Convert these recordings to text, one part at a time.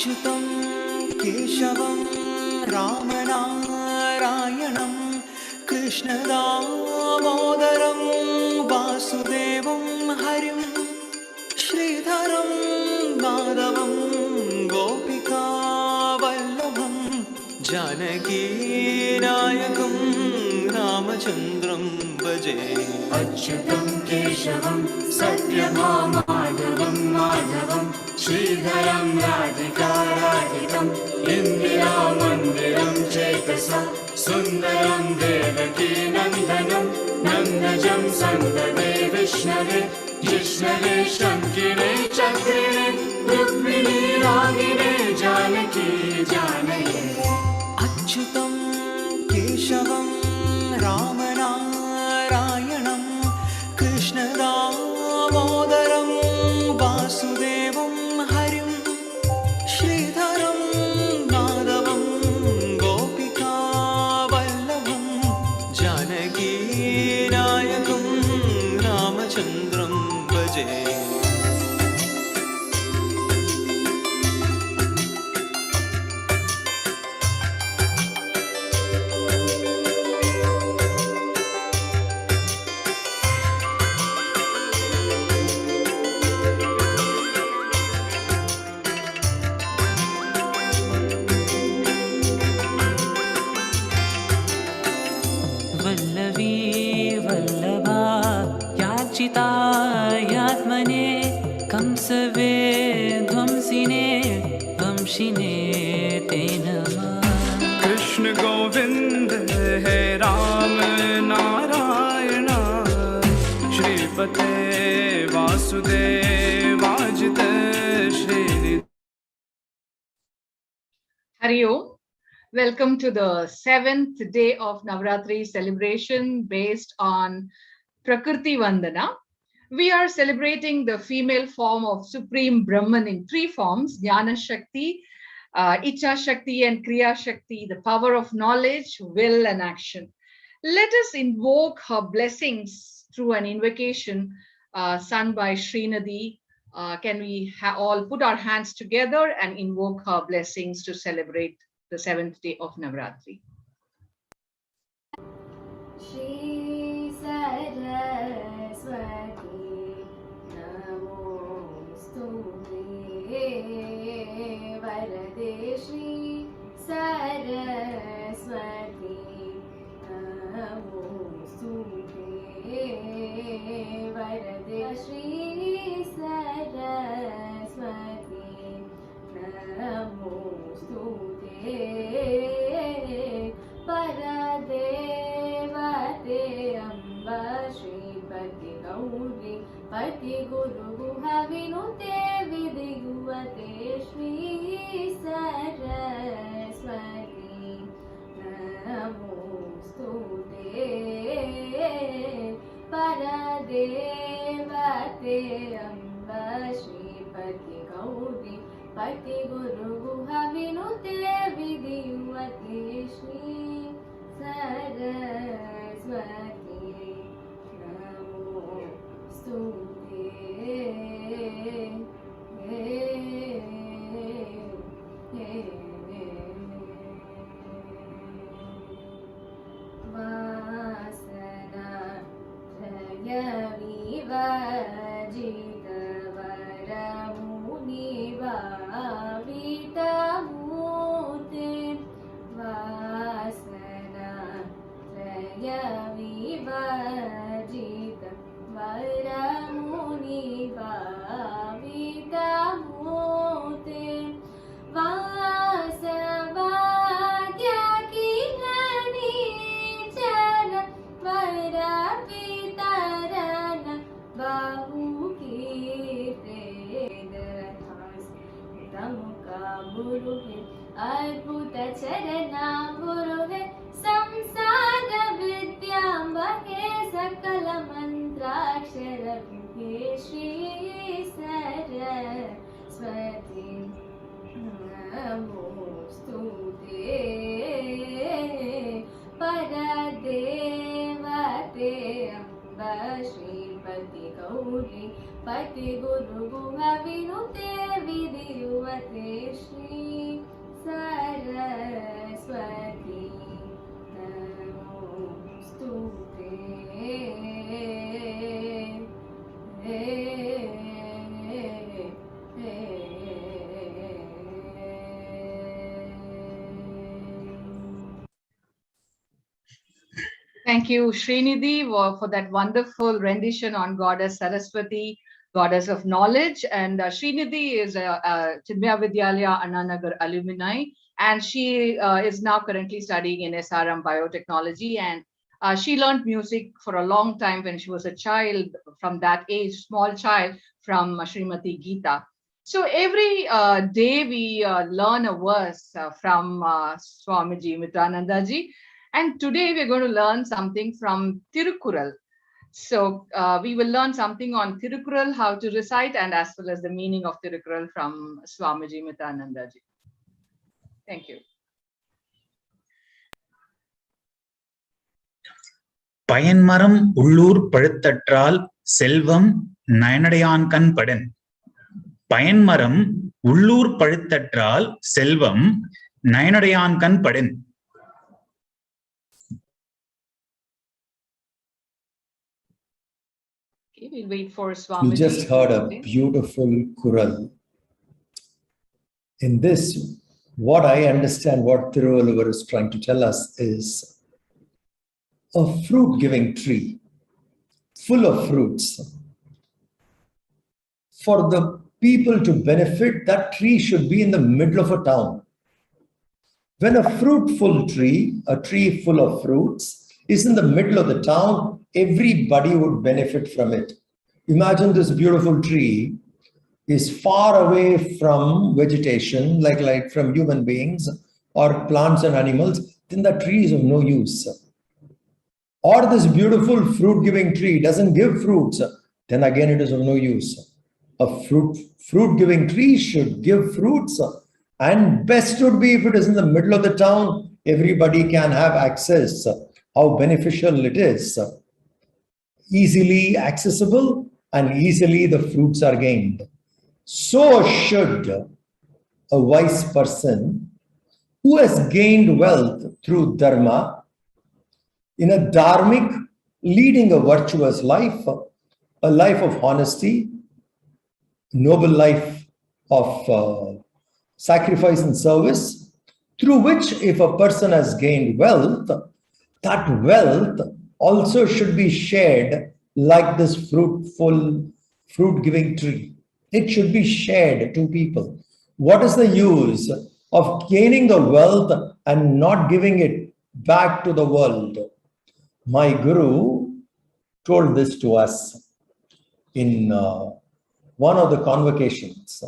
अच्युतं केशवं रामनारायणं कृष्णदामोदरं वासुदेवं हरिं श्रीधरं माधवं गोपिकावल्लभं जानकीनायकं रामचन्द्रं भजे। अच्युतं केशवं सत्यभामाधवं माधवं श्रीधरं राधिकाराधितं इन्दिरामन्दिरं चेतसा सुन्दरं देवकीनन्दनं नन्दजं सन्ददे विष्णवे जिष्णवे शङ्किने चक्रिणे रुक्मिणी रागिणे जानकी जानये। अच्युतं केशवं रामनारायणं कृष्णदामोदरं वासुदेवं हरिं श्रीधरं माधवं गोपिकावल्लभं जानकीनायकं रामचन्द्रं भजे। वल्लवी वल्लभा याचितायात्मने कंसवे ध्वंसिने वंशिने ते नमः। कृष्ण गोविंद हे Ram Narayan श्रीपते वासुदेवाजित Shri. Hari Om. Welcome to the 7th day of Navarathri celebration based on Prakruti Vandana. We are celebrating the female form of Supreme Brahman in 3 forms: Jnana Shakti, Icha Shakti and Kriya Shakti, the power of knowledge, will and action. Let us invoke her blessings through an invocation sung by Srinadi. Can we all put our hands together and invoke her blessings to celebrate the 7th day of Navaratri? Shri Saraswati Namostute Varade Shri Saraswati Namostute Varade Shri Saraswati Namostute Paradevate Amba Shripati Gauri Pati Guru Guhavinute Vidiguvate Shri Saraswati Namostute Paradevate Amba Shripati Gauri Pati Guru Guhavinute Vidiguvate Shri Saraswati Namostute Vasana Jaya Vivajita Varamuni Vavita Mute Vasana Jaya Vivajita Varamuni Vavita Mute Vasavadya Kinani Chana Varavitarana Bahu Kirtedarathas Tamuka Buruhe Adbhuta Charana Buruhe Samsara Vidyambake Sakala Mantrakshara Bhuke Shri Saraswati Namostute Paradevate Amba Shripati Gauri Pati Guru Guhavinute Vidivate Shri Thank you, Srinidhi, for that wonderful rendition on Goddess Saraswati, Goddess of Knowledge. And Srinidhi is a Chinmaya Vidyalaya Annanagar alumni, and she is now currently studying in SRM Biotechnology. And she learned music for a long time when she was a child, from that age, small child, from Srimati Geeta. So every day we learn a verse from Swamiji Mitranandaji. And today we're going to learn something from Tirukural. So we will learn something on Tirukural, how to recite, and as well as the meaning of Tirukural from Swamiji Mitranandaji. Thank you. பயன்மரம் உள்ளூர் பழுத்தற்றால் செல்வம் நயனடையான்கண் Biden. பயன்மரம் உள்ளூர் பழுத்தற்றால் செல்வம் நயனடையான்கண் Biden. We'll wait for Swamiji. You just heard a beautiful Kural. In this, what I understand what Thiruvalluvar is trying to tell us is a fruit-giving tree, full of fruits. For the people to benefit, that tree should be in the middle of a town. When a fruitful tree, a tree full of fruits, is in the middle of the town, everybody would benefit from it. Imagine this beautiful tree is far away from vegetation, like from human beings or plants and animals, then the tree is of no use. Or this beautiful fruit-giving tree doesn't give fruits, then again it is of no use. A fruit-giving tree should give fruits, and best would be if it is in the middle of the town, everybody can have access. How beneficial it is. Easily accessible and easily the fruits are gained. So should a wise person who has gained wealth through dharma, in a dharmic, leading a virtuous life, a life of honesty, noble life of sacrifice and service, through which if a person has gained wealth, that wealth also should be shared like this fruit-giving tree. It should be shared to people. What is the use of gaining the wealth and not giving it back to the world? My Guru told this to us in one of the convocations.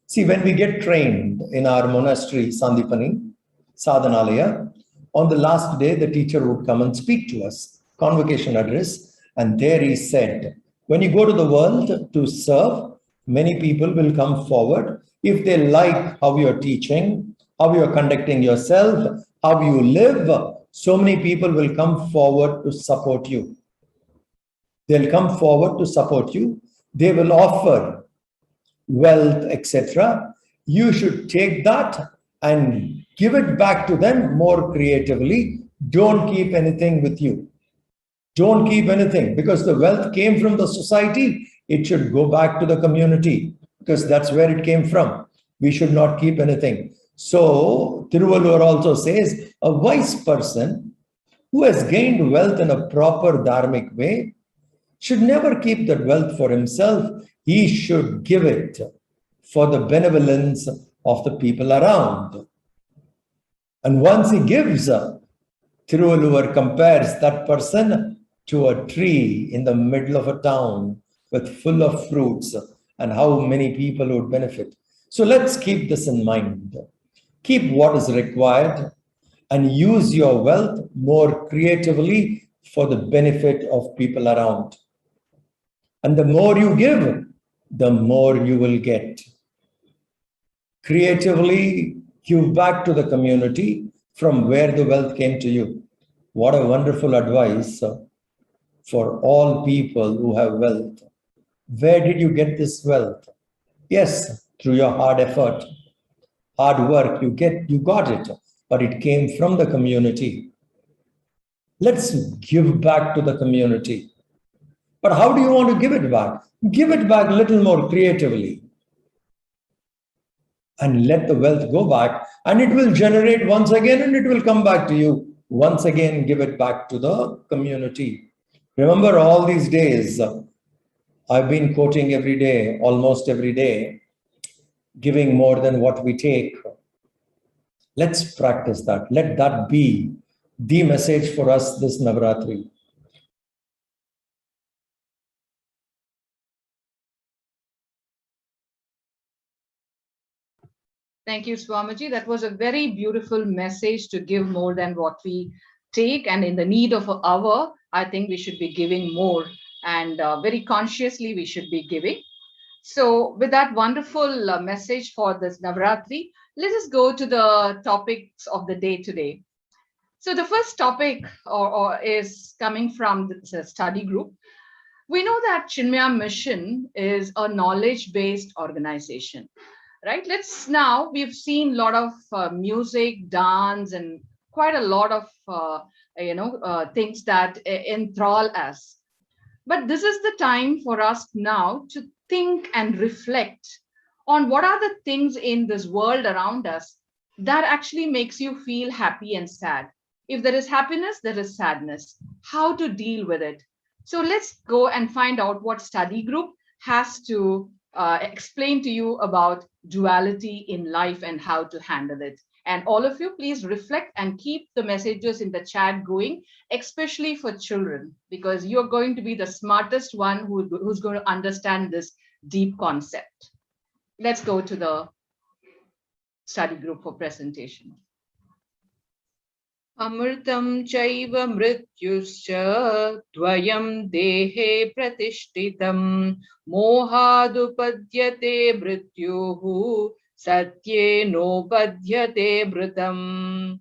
See, when we get trained in our monastery, Sandipani, Sadhanalaya, on the last day, the teacher would come and speak to us, convocation address, and there he said, when you go to the world to serve, many people will come forward. If they like how you're teaching, how you're conducting yourself, how you live, so many people will come forward to support you. They'll come forward to support you. They will offer wealth, etc. You should take that and give it back to them more creatively. Don't keep anything with you. Don't keep anything, because the wealth came from the society. It should go back to the community, because that's where it came from. We should not keep anything. So Thiruvalluvar also says, a wise person who has gained wealth in a proper dharmic way should never keep that wealth for himself. He should give it for the benevolence of the people around. And once he gives, Thiruvalluvar compares that person to a tree in the middle of a town with full of fruits, and how many people would benefit. So let's keep this in mind. Keep what is required and use your wealth more creatively for the benefit of people around. And the more you give, the more you will get. Creatively give back to the community from where the wealth came to you. What a wonderful advice for all people who have wealth. Where did you get this wealth? Yes, through your hard effort, hard work, you got it, but it came from the community. Let's give back to the community. But how do you want to give it back? Give it back a little more creatively. And let the wealth go back, and it will generate once again, and it will come back to you once again give it back to the community. Remember, all these days, I've been quoting every day, almost every day, giving more than what we take. Let's practice that. Let that be the message for us this Navaratri. Thank you, Swamiji. That was a very beautiful message to give more than what we take. And in the need of an hour, I think we should be giving more, and very consciously we should be giving. So with that wonderful message for this Navaratri, let us go to the topics of the day today. So the first topic is coming from the study group. We know that Chinmaya Mission is a knowledge-based organization, right? We've seen a lot of music, dance, and quite a lot of things that enthrall us. But this is the time for us now to think and reflect on what are the things in this world around us that actually makes you feel happy and sad. If there is happiness, there is sadness. How to deal with it. So let's go and find out what study group has to explain to you about duality in life and how to handle it. And all of you, please reflect and keep the messages in the chat going, especially for children, because you're going to be the smartest one who's going to understand this deep concept. Let's go to the study group for presentation. Amritam chaiva mrityuscha dvayam dehe pratishtitam mohadupadyate mrityuhu satye nopadyate mritam.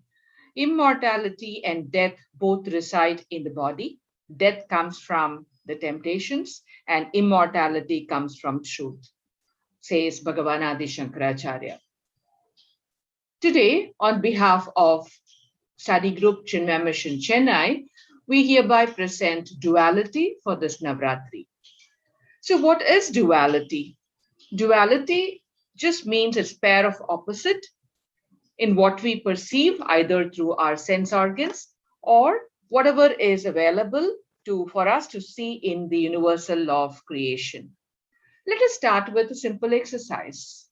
Immortality and death both reside in the body. Death comes from the temptations and immortality comes from truth, says Bhagavan Adi Shankaracharya. Today, on behalf of Study Group Chinmaya Mission Chennai, we hereby present duality for this Navaratri. So what is duality? Duality just means it's pair of opposite in what we perceive either through our sense organs or whatever is available for us to see in the universal law of creation. Let us start with a simple exercise.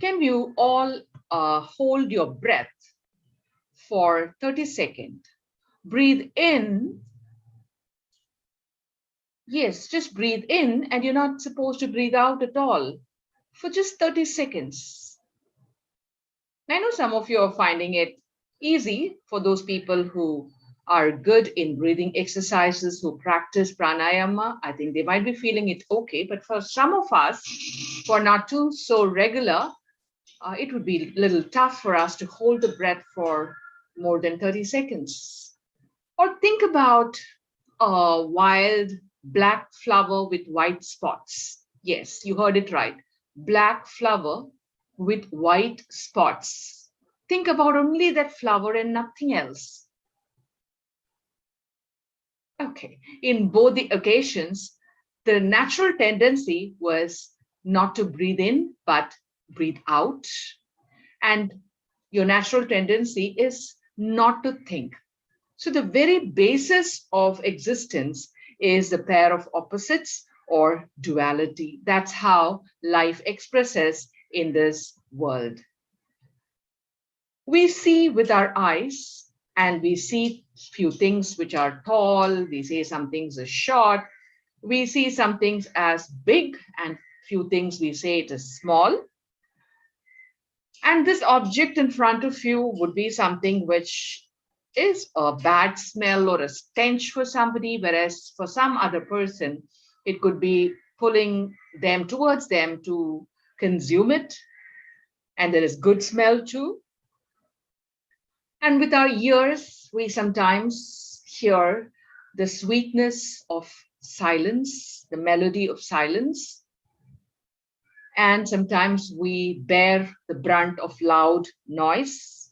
Can you all hold your breath for 30 seconds? Breathe in. Yes, just breathe in, and you're not supposed to breathe out at all for just 30 seconds. I know some of you are finding it easy. For those people who are good in breathing exercises, who practice pranayama, I think they might be feeling it okay. But for some of us who are not too so regular, it would be a little tough for us to hold the breath for more than 30 seconds. Or think about a wild black flower with white spots. Yes, you heard it right. Black flower with white spots. Think about only that flower and nothing else. Okay, in both the occasions, the natural tendency was not to breathe in, but breathe out. And your natural tendency is not to think. So the very basis of existence is the pair of opposites or duality. That's how life expresses in this world. We see with our eyes, and we see few things which are tall, we see some things as short, we see some things as big, and few things we say it is small. And this object in front of you would be something which is a bad smell or a stench for somebody, whereas for some other person, it could be pulling them towards them to consume it. And there is good smell too. And with our ears, we sometimes hear the sweetness of silence, the melody of silence. And sometimes we bear the brunt of loud noise.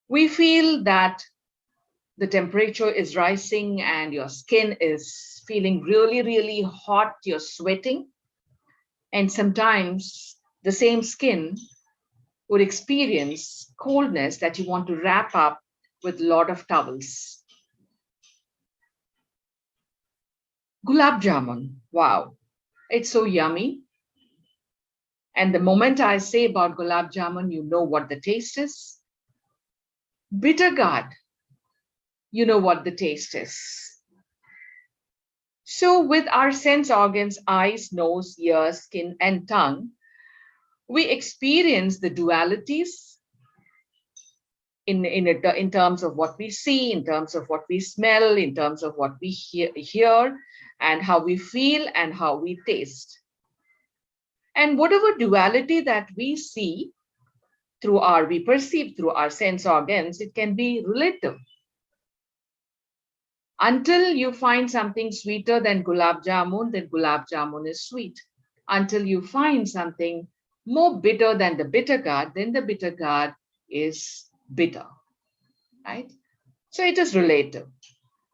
We feel that the temperature is rising and your skin is feeling really, really hot, you're sweating. And sometimes the same skin would experience coldness that you want to wrap up with a lot of towels. Gulab jamun, wow, it's so yummy. And the moment I say about gulab jamun, you know what the taste is. Bitter gourd, you know what the taste is. So with our sense organs, eyes, nose, ears, skin, and tongue, we experience the dualities in terms of what we see, in terms of what we smell, in terms of what we hear, and how we feel and how we taste. And whatever duality that we see we perceive through our sense organs, it can be relative. Until you find something sweeter than gulab jamun is sweet. Until you find something more bitter than the bitter gourd, then the bitter gourd is bitter, right? So it is relative.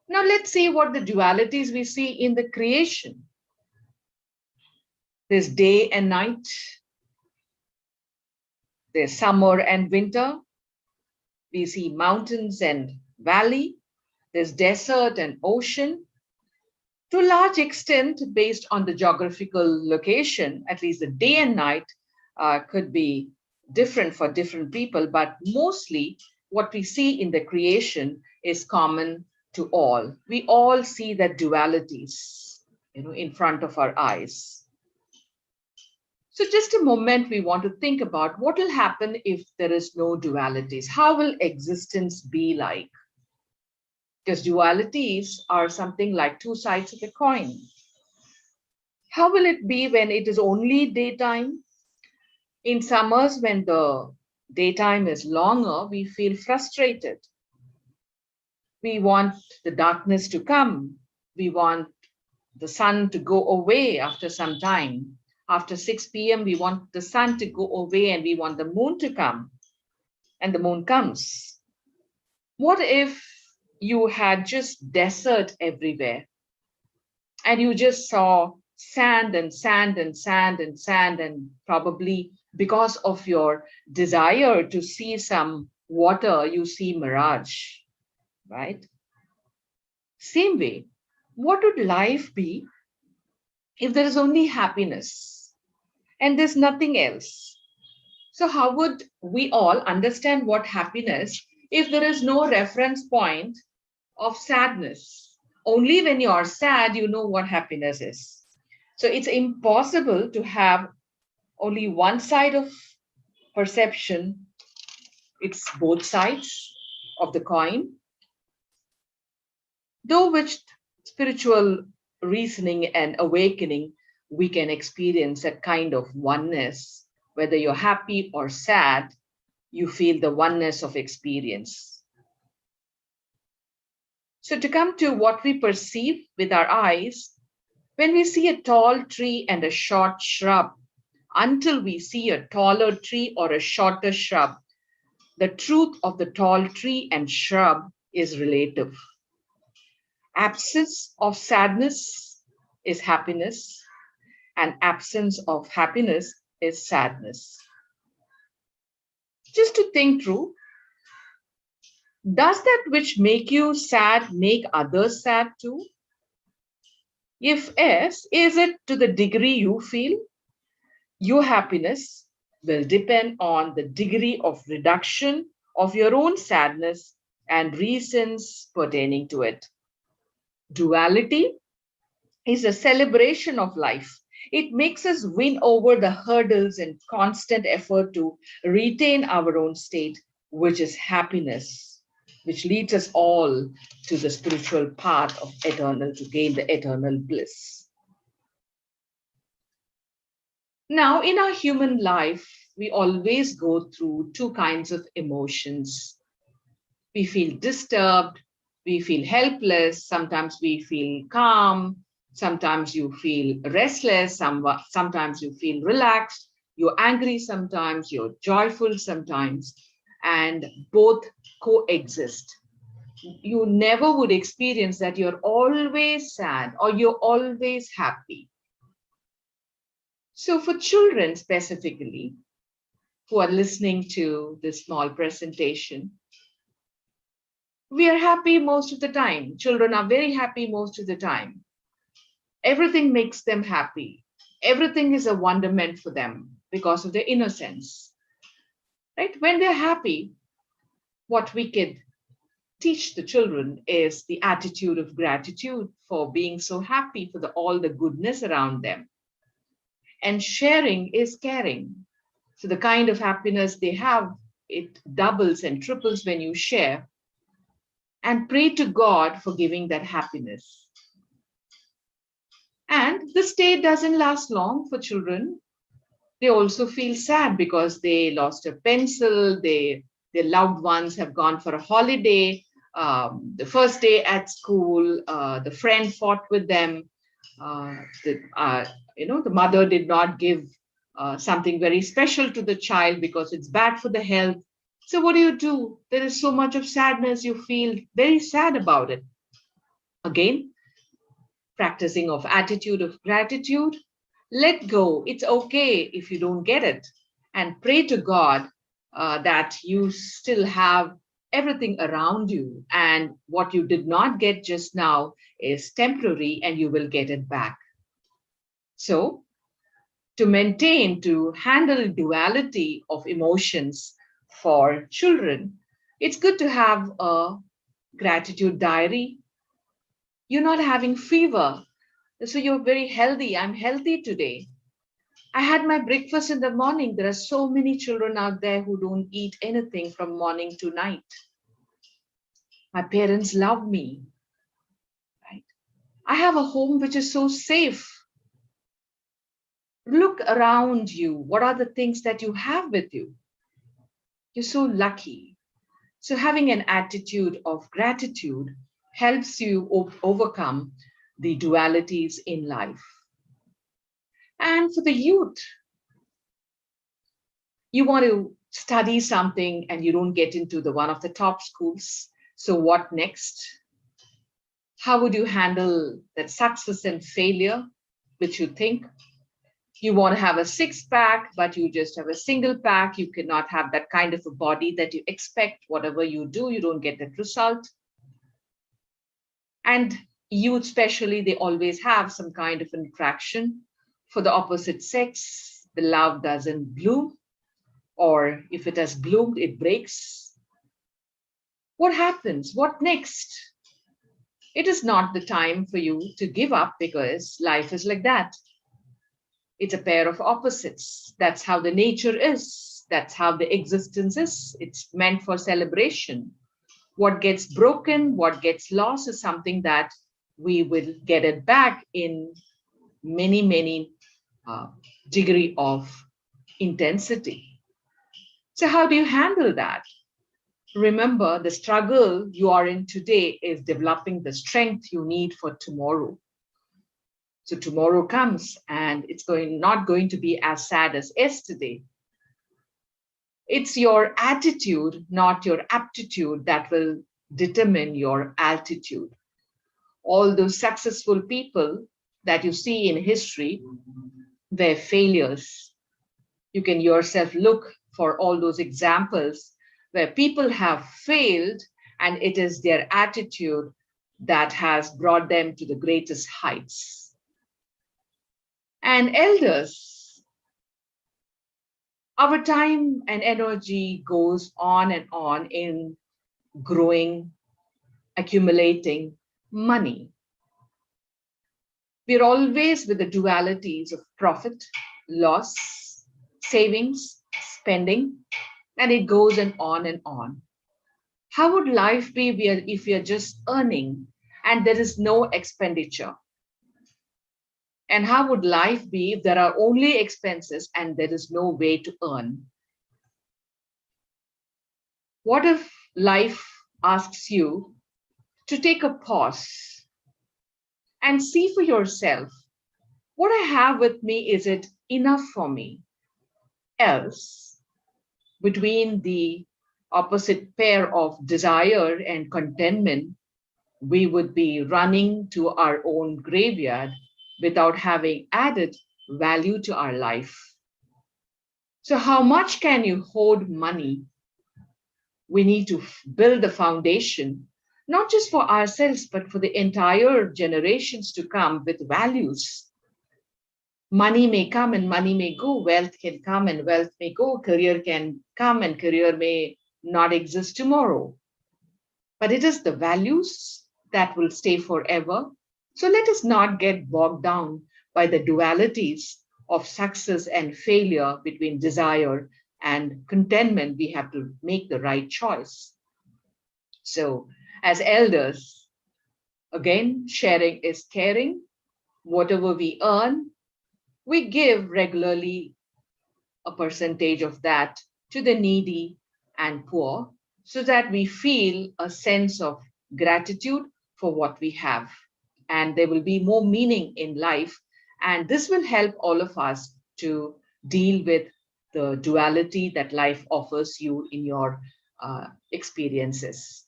Now let's see what the dualities we see in the creation. There's day and night. There's summer and winter. We see mountains and valley. There's desert and ocean. To a large extent, based on the geographical location, at least the day and night could be different for different people, but mostly what we see in the creation is common to all. We all see that dualities, in front of our eyes. So just a moment, we want to think about what will happen if there is no dualities. How will existence be like? Because dualities are something like two sides of a coin. How will it be when it is only daytime? In summers, when the daytime is longer, we feel frustrated. We want the darkness to come. We want the sun to go away after some time. After 6 p.m., we want the sun to go away and we want the moon to come. And the moon comes. What if you had just desert everywhere and you just saw sand and sand and sand and sand, and probably because of your desire to see some water, you see mirage, right? Same way, what would life be if there is only happiness and there's nothing else? So how would we all understand what happiness if there is no reference point of sadness? Only when you are sad, you know what happiness is. So it's impossible to have only one side of perception. It's both sides of the coin. Though with spiritual reasoning and awakening, we can experience that kind of oneness. Whether you're happy or sad, you feel the oneness of experience. So to come to what we perceive with our eyes, when we see a tall tree and a short shrub, until we see a taller tree or a shorter shrub, the truth of the tall tree and shrub is relative. Absence of sadness is happiness, and absence of happiness is sadness. Just to think through, does that which make you sad make others sad too? If yes, is it to the degree you feel? Your happiness will depend on the degree of reduction of your own sadness and reasons pertaining to it. Duality is a celebration of life. It makes us win over the hurdles and constant effort to retain our own state, which is happiness, which leads us all to the spiritual path of eternal, to gain the eternal bliss. Now, in our human life, we always go through two kinds of emotions. We feel disturbed, we feel helpless, sometimes we feel calm, sometimes you feel restless, sometimes you feel relaxed, you're angry sometimes, you're joyful sometimes, and both coexist. You never would experience that you're always sad or you're always happy. So for children specifically, who are listening to this small presentation. We are happy most of the time. Children are very happy most of the time. Everything makes them happy. Everything is a wonderment for them because of their innocence. Right? When they're happy, what we could teach the children is the attitude of gratitude for being so happy, for all the goodness around them. And sharing is caring. So the kind of happiness they have, it doubles and triples when you share. And pray to God for giving that happiness. And the state doesn't last long for children. They also feel sad because they lost a pencil, their loved ones have gone for a holiday, the first day at school, the friend fought with them, the mother did not give something very special to the child because it's bad for the health. So what do? There is so much of sadness, you feel very sad about it. Again, practicing of attitude of gratitude, let go. It's okay if you don't get it. And pray to God that you still have everything around you. And what you did not get just now is temporary and you will get it back. So to handle duality of emotions for children, it's good to have a gratitude diary. You're not having fever, so you're very healthy. I'm healthy today. I had my breakfast in the morning. There are so many children out there who don't eat anything from morning to night. My parents love me. Right? I have a home which is so safe. Look around you. What are the things that you have with you? You're so lucky. So having an attitude of gratitude helps you overcome the dualities in life. And for the youth, you want to study something and you don't get into one of the top schools. So what next? How would you handle that success and failure, which you think? You want to have a six-pack, but you just have a single pack. You cannot have that kind of a body that you expect. Whatever you do, you don't get that result. And youth especially, they always have some kind of an attraction for the opposite sex. The love doesn't bloom, or if it has bloomed, it breaks. What happens? What next? It is not the time for you to give up because life is like that. It's a pair of opposites. That's how the nature is. That's how the existence is. It's meant for celebration. What gets broken, what gets lost is something that we will get it back in many degree of intensity. So how do you handle that? Remember, the struggle you are in today is developing the strength you need for tomorrow. So tomorrow comes and it's not going to be as sad as yesterday. It's your attitude, not your aptitude, that will determine your altitude. All those successful people that you see in history, they're failures. You can yourself look for all those examples where people have failed and it is their attitude that has brought them to the greatest heights. And elders, our time and energy goes on and on in growing, accumulating money. We're always with the dualities of profit, loss, savings, spending, and it goes on and on. How would life be if we are just earning and there is no expenditure? And how would life be if there are only expenses and there is no way to earn? What if life asks you to take a pause and see for yourself, what I have with me, is it enough for me? Else, between the opposite pair of desire and contentment, we would be running to our own graveyard without having added value to our life. So how much can you hoard money? We need to build the foundation, not just for ourselves, but for the entire generations to come with values. Money may come and money may go, wealth can come and wealth may go, career can come and career may not exist tomorrow. But it is the values that will stay forever. So let us not get bogged down by the dualities of success and failure between desire and contentment. We have to make the right choice. So, as elders, again, sharing is caring. Whatever we earn, we give regularly a percentage of that to the needy and poor so that we feel a sense of gratitude for what we have. And there will be more meaning in life. And this will help all of us to deal with the duality that life offers you in your experiences.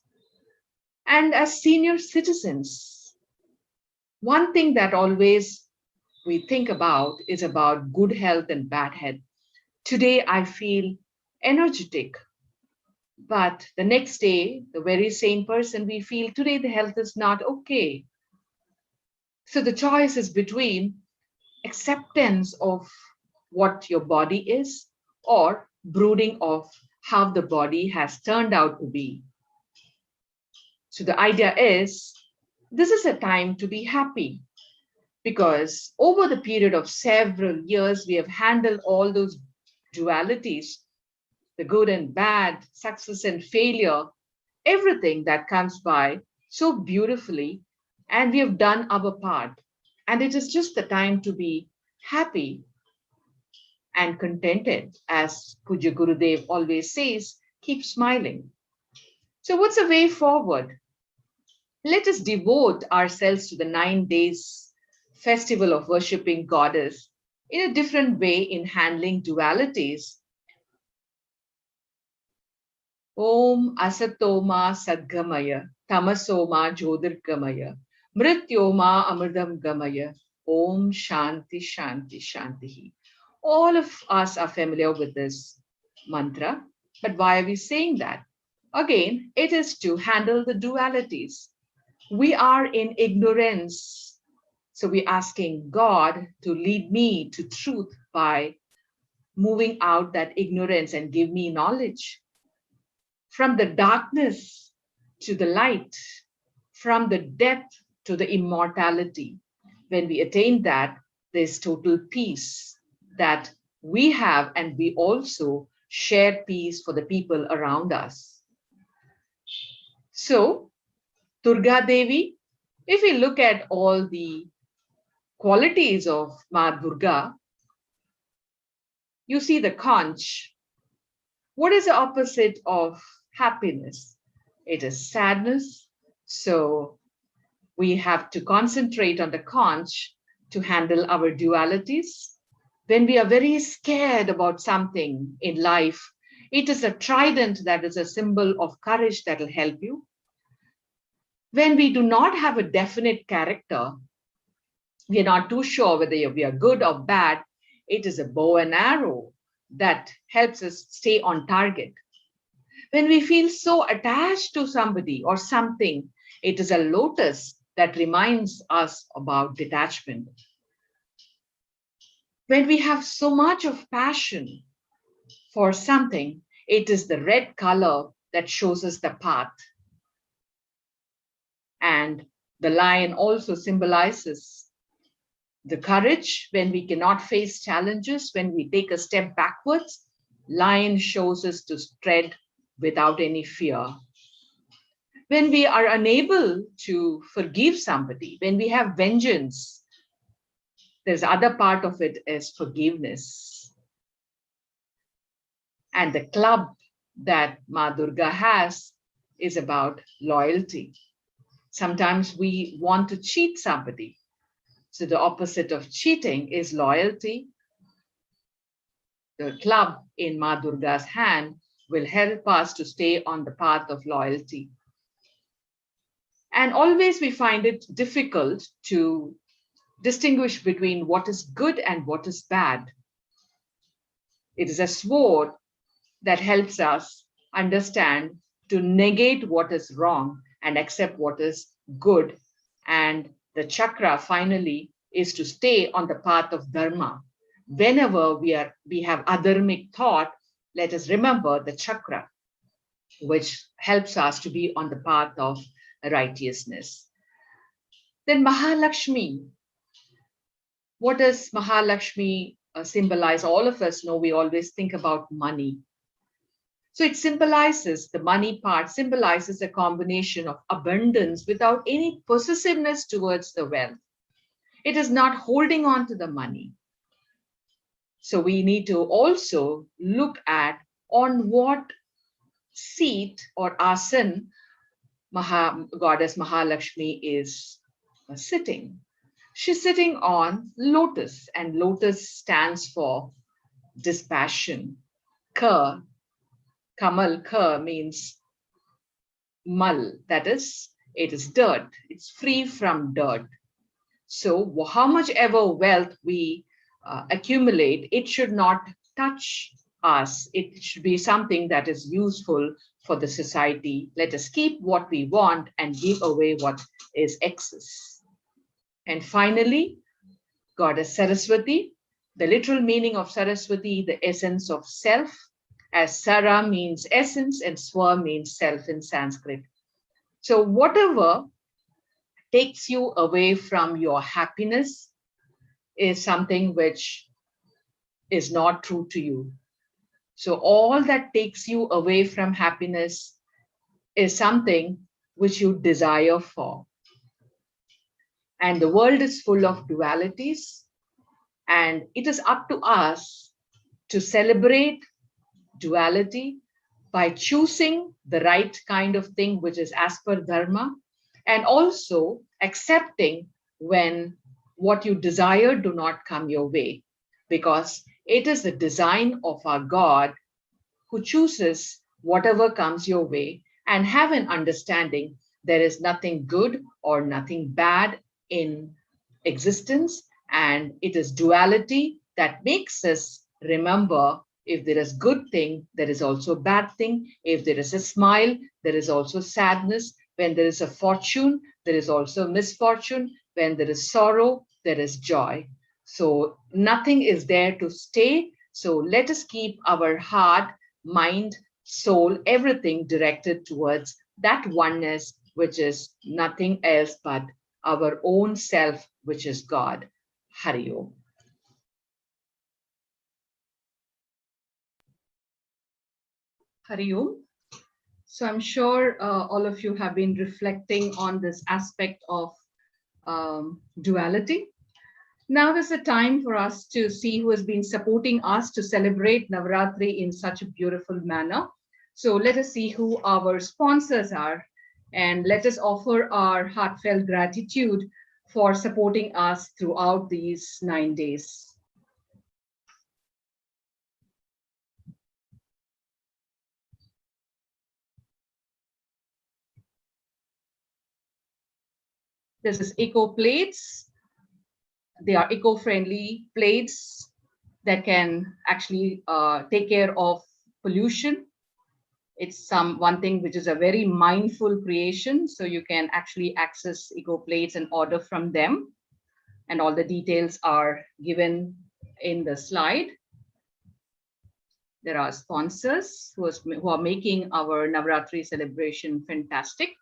And as senior citizens, one thing that always we think about is about good health and bad health. Today, I feel energetic, but the next day, the very same person, we feel today the health is not okay. So the choice is between acceptance of what your body is or brooding of how the body has turned out to be. So the idea is this is a time to be happy, because over the period of several years, we have handled all those dualities, the good and bad, success and failure, everything that comes by so beautifully, and we have done our part. And it is just the time to be happy and contented. As Puja Gurudev always says, keep smiling. So what's the way forward? Let us devote ourselves to the 9 days festival of worshipping goddess in a different way in handling dualities. Om Asatoma Sadgamaya, Tamasoma Jyotirgamaya, Mrityoma Amridam Gamaya, Om Shanti Shanti Shanti. All of us are familiar with this mantra, but why are we saying that? Again, it is to handle the dualities. We are in ignorance. So we're asking God to lead me to truth by moving out that ignorance and give me knowledge. From the darkness to the light, from the death to the immortality. When we attain that, there's total peace that we have, and we also share peace for the people around us. So, Durga Devi, if we look at all the qualities of Ma Durga, you see the conch. What is the opposite of happiness? It is sadness. So we have to concentrate on the conch to handle our dualities. When we are very scared about something in life, it is a trident that is a symbol of courage that will help you. When we do not have a definite character, we are not too sure whether we are good or bad, it is a bow and arrow that helps us stay on target. When we feel so attached to somebody or something, it is a lotus that reminds us about detachment. When we have so much of passion for something, it is the red color that shows us the path. And the lion also symbolizes the courage when we cannot face challenges, when we take a step backwards. Lion shows us to tread without any fear. When we are unable to forgive somebody, when we have vengeance, there's other part of it is forgiveness. And the club that Ma Durga has is about loyalty. Sometimes we want to cheat somebody. So the opposite of cheating is loyalty. The club in Ma Durga's hand will help us to stay on the path of loyalty. And always we find it difficult to distinguish between what is good and what is bad. It is a sword that helps us understand to negate what is wrong and accept what is good. And the chakra finally is to stay on the path of dharma. Whenever we have adharmic thought, let us remember the chakra, which helps us to be on the path of righteousness. Then Mahalakshmi. What does Mahalakshmi symbolize? All of us know we always think about money. So it symbolizes, the money part symbolizes a combination of abundance without any possessiveness towards the wealth. It is not holding on to the money. So we need to also look at on what seat or asan goddess Mahalakshmi is sitting. She's sitting on lotus, and lotus stands for dispassion. Kamal, ka means mal, that is, it is dirt, it's free from dirt. So how much ever wealth we accumulate, it should not touch us. It should be something that is useful for the society. Let us keep what we want and give away what is excess. And finally, goddess Saraswati, the literal meaning of Saraswati, the essence of self, as Sara means essence and Swa means self in Sanskrit. So whatever takes you away from your happiness is something which is not true to you. So all that takes you away from happiness is something which you desire for. And the world is full of dualities, and it is up to us to celebrate duality by choosing the right kind of thing which is as per dharma, and also accepting when what you desire do not come your way, because it is the design of our God who chooses whatever comes your way, and have an understanding there is nothing good or nothing bad in existence, and it is duality that makes us remember if there is good thing, there is also bad thing. If there is a smile, there is also sadness. When there is a fortune, there is also misfortune. When there is sorrow, there is joy. So nothing is there to stay. So let us keep our heart, mind, soul, everything directed towards that oneness, which is nothing else but our own self, which is God. Hari Om. Hari Om. So I'm sure all of you have been reflecting on this aspect of duality. Now is the time for us to see who has been supporting us to celebrate Navaratri in such a beautiful manner. So let us see who our sponsors are, and let us offer our heartfelt gratitude for supporting us throughout these 9 days. This is Eco Plates. They are eco-friendly plates that can actually take care of pollution. It's one thing which is a very mindful creation. So you can actually access Eco Plates and order from them. And all the details are given in the slide. There are sponsors who are making our Navaratri celebration fantastic.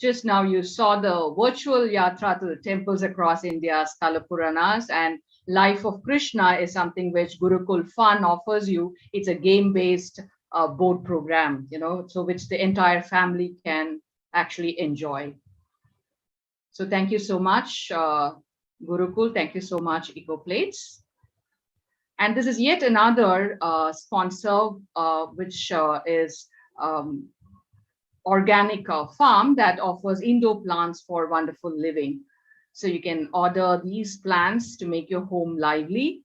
Just now you saw the virtual yatra to the temples across India, Sthala Puranas, and Life of Krishna is something which Gurukul Fun offers you. It's a game-based board program, so which the entire family can actually enjoy. So thank you so much, Gurukul. Thank you so much, EcoPlates. And this is yet another sponsor, which is organic farm that offers indoor plants for wonderful living. So you can order these plants to make your home lively.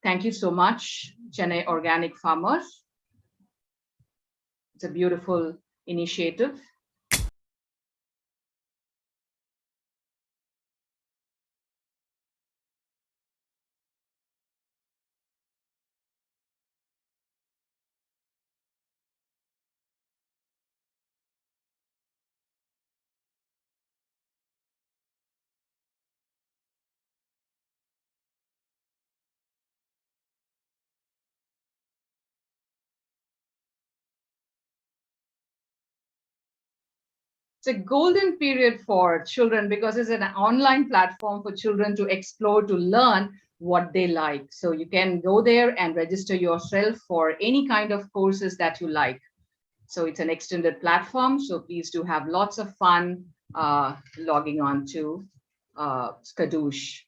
Thank you so much, Chennai Organic Farmers. It's a beautiful initiative. It's a golden period for children because it's an online platform for children to explore, to learn what they like. So you can go there and register yourself for any kind of courses that you like. So it's an extended platform. So please do have lots of fun logging on to Skadoosh.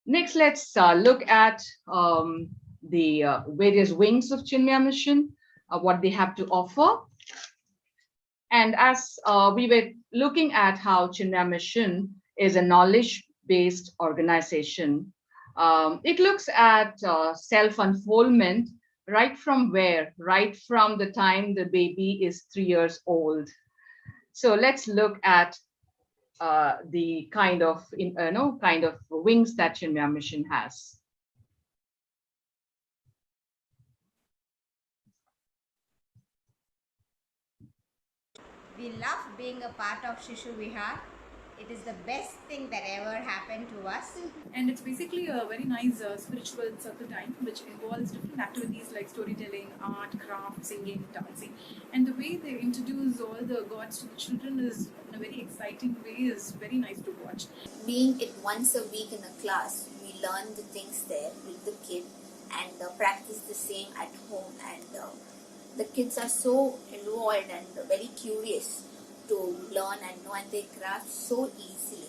Next, let's look at the various wings of Chinmaya Mission, what they have to offer. And as we were looking at how Chinmaya Mission is a knowledge-based organization, it looks at self-unfoldment right from where? Right from the time the baby is 3 years old. So let's look at the kind of wings that Chinmaya Mission has. We love being a part of Shishu Vihar. It is the best thing that ever happened to us. And it's basically a very nice spiritual circle time which involves different activities like storytelling, art, craft, singing, dancing. And the way they introduce all the gods to the children is in a very exciting way, is very nice to watch. Being it once a week in a class, we learn the things there with the kid and practice the same at home, and the kids are so involved and very curious to learn and know, and they grasp so easily.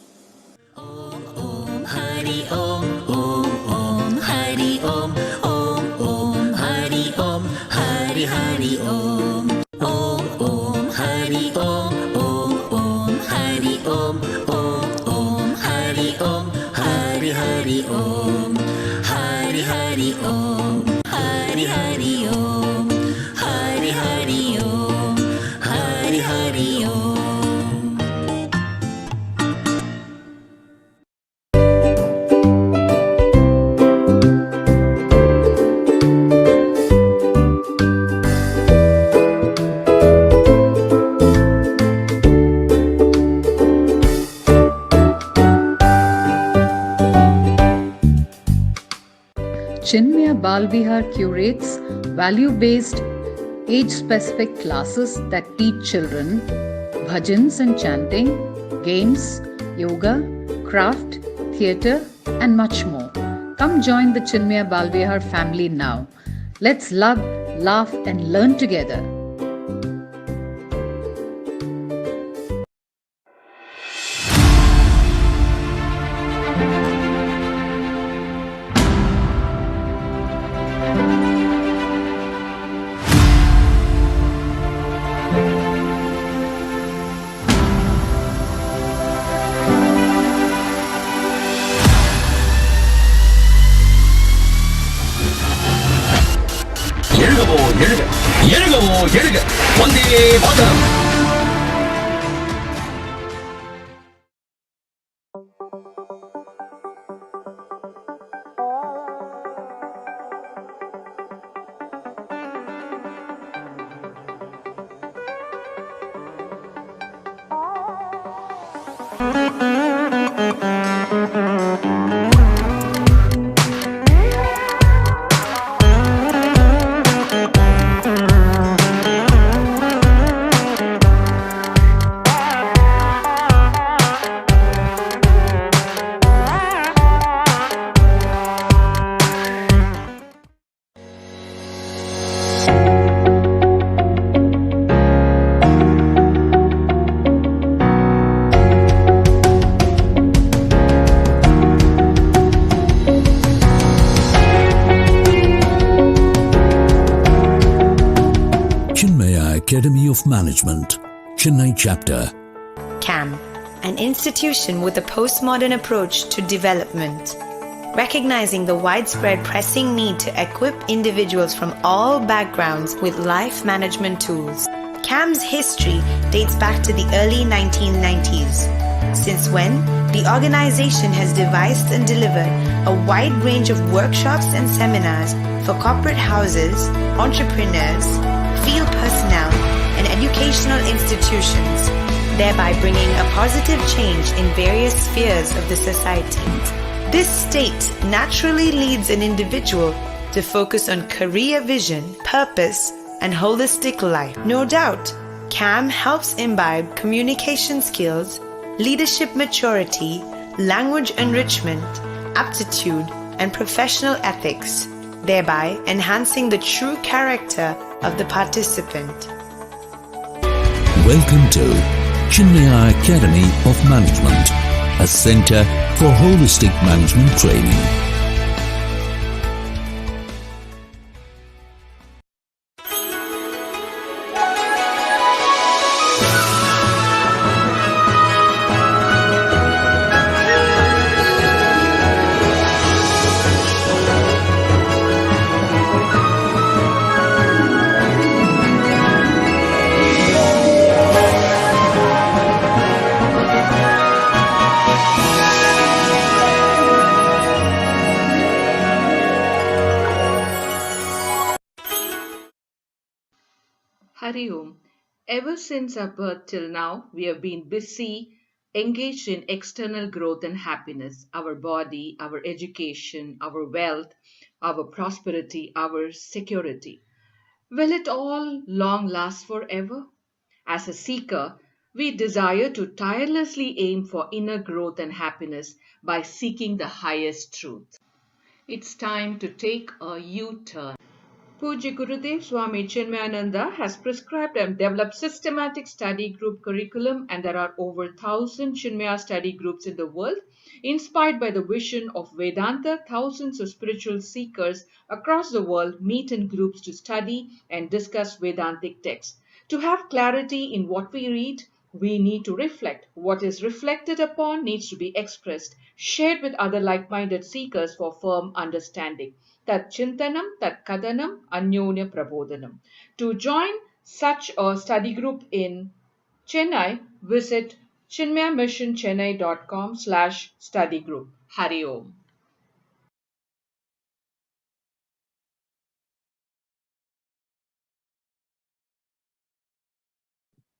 Om Hari Om, Om Hari Om, Om Hari Om, Hari Hari Om, Om Hari Om, Om Hari Om, Om Hari Om, Hari Hari Om, Hari Hari Om, Hari Hari Om, Hari Hari Om, Hari Hari Om. Chinmaya Balvihar curates value-based, age-specific classes that teach children bhajans and chanting, games, yoga, craft, theatre, and much more. Come join the Chinmaya Balvihar family now. Let's love, laugh, and learn together. Ezhuga Vande Mataram. of Management, Chennai Chapter. CAM, an institution with a postmodern approach to development. Recognizing the widespread pressing need to equip individuals from all backgrounds with life management tools. CAM's history dates back to the early 1990s, since when the organization has devised and delivered a wide range of workshops and seminars for corporate houses, entrepreneurs, field personnel, and educational institutions, thereby bringing a positive change in various spheres of the society. This state naturally leads an individual to focus on career vision, purpose, and holistic life. No doubt, CAM helps imbibe communication skills, leadership maturity, language enrichment, aptitude, and professional ethics, thereby enhancing the true character of the participant. Welcome to Chinmaya Academy of Management, a center for holistic management training. Hari Om. Ever since our birth till now, we have been busy, engaged in external growth and happiness, our body, our education, our wealth, our prosperity, our security. Will it all long last forever? As a seeker, we desire to tirelessly aim for inner growth and happiness by seeking the highest truth. It's time to take a U-turn. Pujya Gurudev Swami Chinmayananda has prescribed and developed systematic study group curriculum, and there are over 1,000 Chinmaya study groups in the world. Inspired by the vision of Vedanta, thousands of spiritual seekers across the world meet in groups to study and discuss Vedantic texts. To have clarity in what we read, we need to reflect. What is reflected upon needs to be expressed, shared with other like-minded seekers for firm understanding. Tat Chintanam, Tat Kadanam, Anyonya Prabodhanam. To join such a study group in Chennai, visit chinmayamissionchennai.com/study group. Hari Om.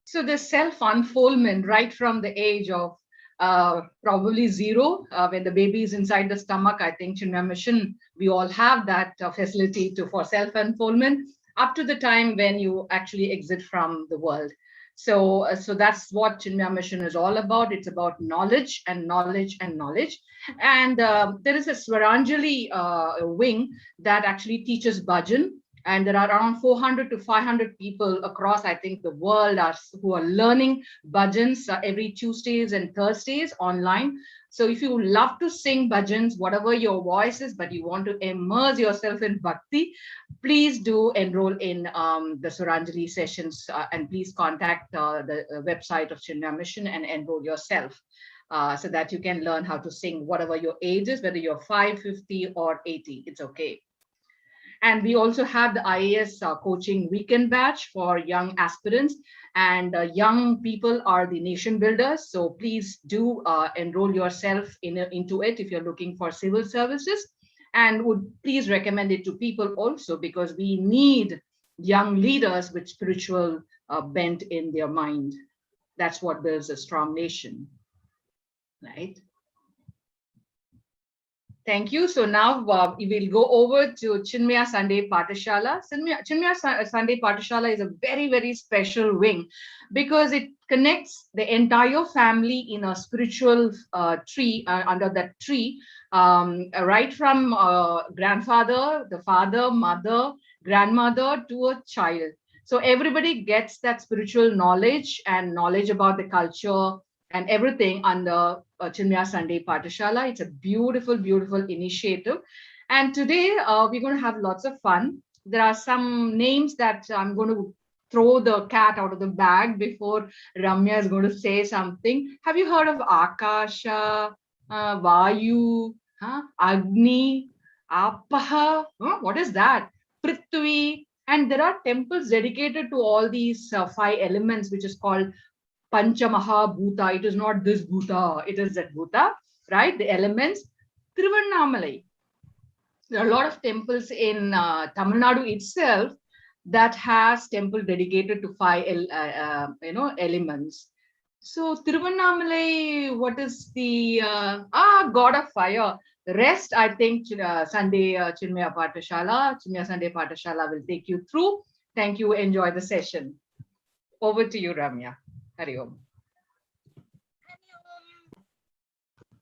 So the self-unfoldment right from the age of probably zero, when the baby is inside the stomach, I think Chinmaya Mission, we all have that facility for self-unfoldment up to the time when you actually exit from the world. So that's what Chinmaya Mission is all about. It's about knowledge and knowledge and knowledge. And there is a Swaranjali wing that actually teaches bhajan. And there are around 400 to 500 people across, I think, the world who are learning bhajans every Tuesdays and Thursdays online. So if you love to sing bhajans, whatever your voice is, but you want to immerse yourself in bhakti, please do enroll in the Suranjali sessions, and please contact the website of Chinmaya Mission and enroll yourself. So that you can learn how to sing whatever your age is, whether you're 5, 50 or 80, it's okay. And we also have the IAS coaching weekend batch for young aspirants, and young people are the nation builders. So please do enroll yourself into it if you're looking for civil services, and would please recommend it to people also, because we need young leaders with spiritual bent in their mind. That's what builds a strong nation, right? Thank you. So now we will go over to Chinmaya Sunday Pathashala. Chinmaya Sunday Pathashala is a very, very special wing because it connects the entire family in a spiritual tree, under that tree, right from grandfather, the father, mother, grandmother to a child. So everybody gets that spiritual knowledge and knowledge about the culture and everything under Chinmaya Sunday Pathashala. It's a beautiful, beautiful initiative. And today we're going to have lots of fun. There are some names that I'm going to throw the cat out of the bag before Ramya is going to say something. Have you heard of Akasha, Vayu, Agni, Apaha? What is that? Prithvi. And there are temples dedicated to all these 5 elements, which is called Panchamaha Bhuta. It is not this Bhuta, it is that Bhuta, right? The elements. Tiruvannamalai. There are a lot of temples in Tamil Nadu itself that has temple dedicated to 5 elements. So Tiruvannamalai, what is the god of fire? The rest, I think, Sunday Chinmaya Sunday Pathashala will take you through. Thank you. Enjoy the session. Over to you, Ramya. Hari Om.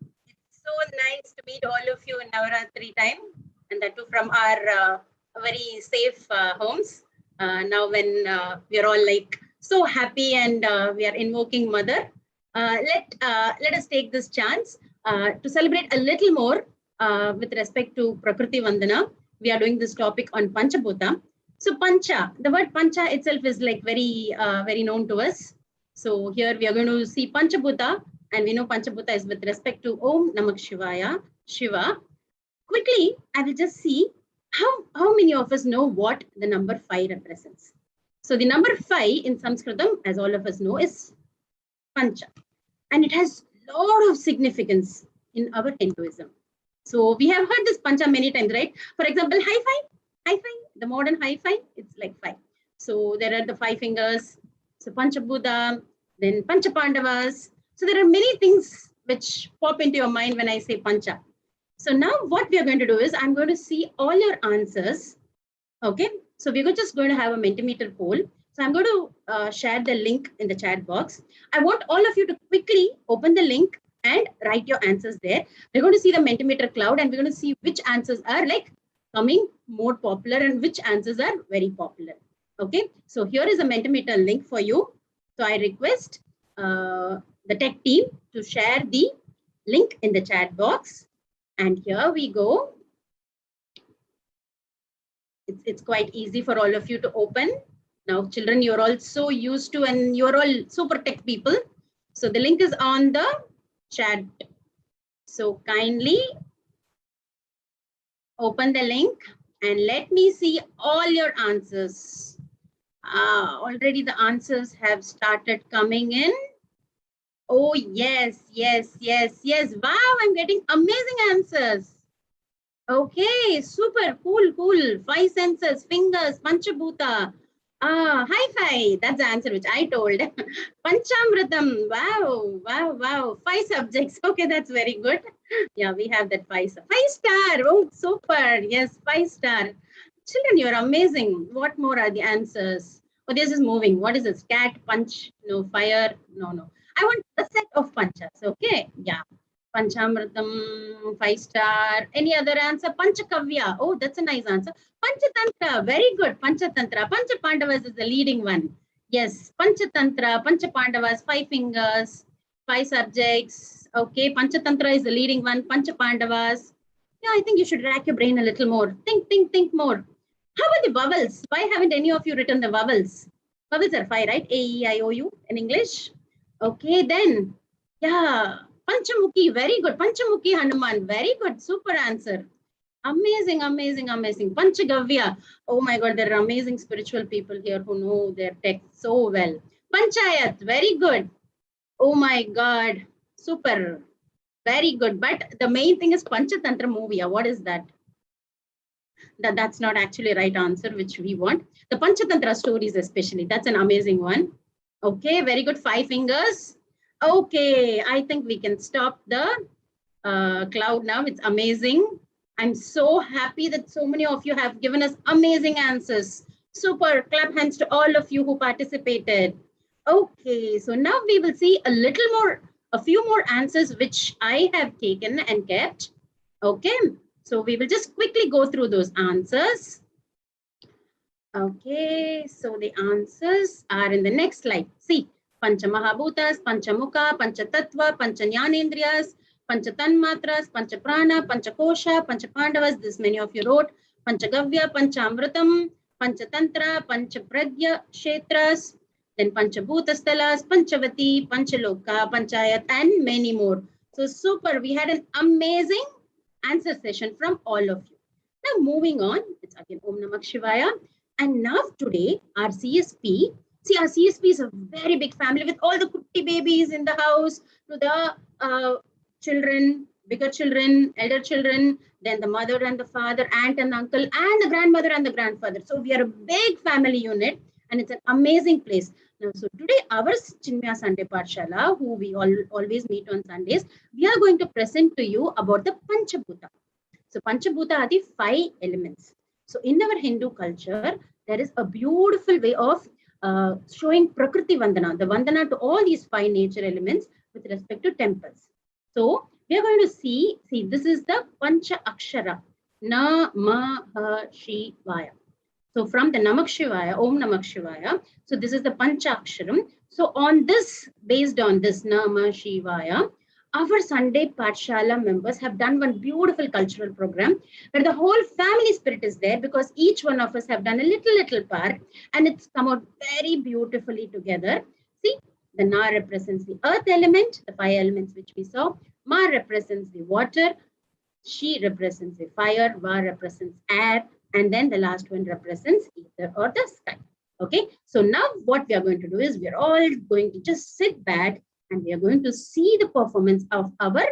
It's so nice to meet all of you in Navarathri time, and that too from our very safe homes. Now when we are all like so happy and we are invoking Mother, let us take this chance to celebrate a little more with respect to Prakruti Vandana. We are doing this topic on Panchabhuta. So Pancha, the word Pancha itself is like very known to us. So here we are going to see Panchabhuta, and we know Panchabhuta is with respect to Om Namak Shivaya, Shiva. Quickly, I will just see how many of us know what the number 5 represents. So the number 5 in Sanskritam, as all of us know, is Pancha. And it has a lot of significance in our Hinduism. So we have heard this Pancha many times, right? For example, hi-fi, the modern hi-fi, it's like 5. So there are the 5 fingers. So Panchabhuta, then Panchapandavas. So there are many things which pop into your mind when I say Pancha. So now what we are going to do is I'm going to see all your answers. Okay. So we're just going to have a Mentimeter poll. So I'm going to share the link in the chat box. I want all of you to quickly open the link and write your answers there. We're going to see the Mentimeter cloud, and we're going to see which answers are like coming more popular and which answers are very popular. Okay. So here is a Mentimeter link for you. So I request the tech team to share the link in the chat box. And here we go. It's quite easy for all of you to open. Now, children, you're all so used to, and you're all super tech people. So the link is on the chat. So kindly open the link and let me see all your answers. Already the answers have started coming in. Oh, yes. Wow, I'm getting amazing answers. Okay, super, cool. 5 senses, fingers, Panchabhuta. Hi-fi, that's the answer which I told. Panchamritam, wow. 5 subjects. Okay, that's very good. Yeah, we have that 5 star. Oh, super. Yes, 5 star. Children, you're amazing. What more are the answers? Oh, this is moving. What is this? Cat, punch, no, fire, no. I want a set of panchas. Okay, yeah. Panchamritam, 5 star. Any other answer? Panchakavya. Oh, that's a nice answer. Panchatantra. Very good. Panchatantra. Panchapandavas is the leading one. Yes. Panchatantra, Panchapandavas, 5 fingers, 5 subjects. Okay. Panchatantra is the leading one. Panchapandavas. Yeah, I think you should rack your brain a little more. Think more. How about the vowels? Why haven't any of you written the vowels? Vowels are 5, right? A, E, I, O, U in English. Okay, then. Yeah. Panchamukhi, very good. Panchamukhi Hanuman, very good. Super answer. Amazing. Panchagavya. Oh my God, there are amazing spiritual people here who know their text so well. Panchayat, very good. Oh my God, super. Very good. But the main thing is Panchatantra movie. What is that? That's not actually right answer, which we want. The Panchatantra stories especially. That's an amazing one. Okay, very good. 5 fingers. Okay, I think we can stop the cloud now. It's amazing. I'm so happy that so many of you have given us amazing answers. Super. Clap hands to all of you who participated. Okay, so now we will see a few more answers which I have taken and kept. Okay, so we will just quickly go through those answers. Okay, so the answers are in the next slide. See. Panchamahabhutas, Panchamukha, Panchatattva, Panchajnanendriyas, Panchatanmatras, Panchaprana, Panchakosha, Panchapandavas. This many of you wrote. Panchagavya, Panchamritam, Panchatantra, Panchapradya Kshetras, then Panchabhuta Stalas, Panchavati, Panchaloka, Panchayat, and many more. So super, we had an amazing answer session from all of you. Now moving on, it's again Om Namah Shivaya. And now today, our CSP, see our CSP is a very big family with all the kutti babies in the house, to the children, bigger children, elder children, then the mother and the father, aunt and uncle, and the grandmother and the grandfather. So we are a big family unit and it's an amazing place. Now, so today our Chinmaya Sunday Pathshala, who we always meet on Sundays, we are going to present to you about the Panchabhuta. So Panchabhuta are the 5 elements. So in our Hindu culture, there is a beautiful way of showing Prakruti Vandana, the Vandana to all these 5 nature elements with respect to temples. So we are going to see, this is the Pancha Akshara, Namah Shivaya. So from the Namak Shivaya, Om Namak Shivaya, so this is the Pancha Aksharam. So on this, based on this Namah Shivaya, our Sunday Pathshala members have done one beautiful cultural program where the whole family spirit is there, because each one of us have done a little part, and it's come out very beautifully together. See, the Na represents the earth element, the 5 elements which we saw. Ma represents the water, Shi represents the fire, Va represents air, and then the last one represents ether or the sky. Okay, so now what we are going to do is we are all going to just sit back and we are going to see the performance of our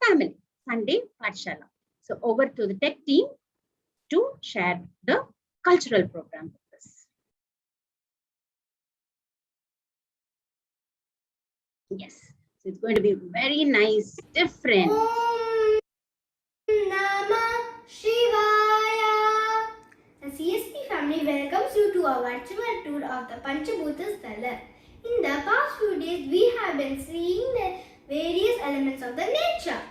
family Sunday Pathshala. So over to the tech team to share the cultural program with us. Yes, so it's going to be very nice, different. Om Namah Shivaya. The CSP family welcomes you to our virtual tour of the Panchabhuta Sthala. In the past few days, we have been seeing the various elements of the nature: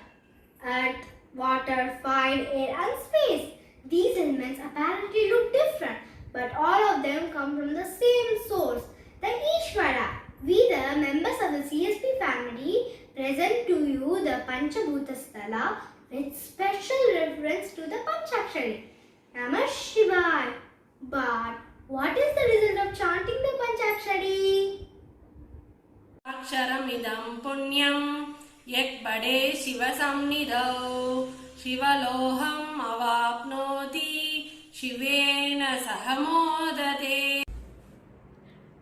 earth, water, fire, air, and space. These elements apparently look different, but all of them come from the same source, the Ishvara. We, the members of the CSP family, present to you the Panchabhuta Sthala with special reference to the Panchakshari, Namah Shivaya. But what is the result of chanting the Panchakshari? Aksharamidam punyam yakbade shiva samnidau shivaloham avapnoti shivena sahamodate.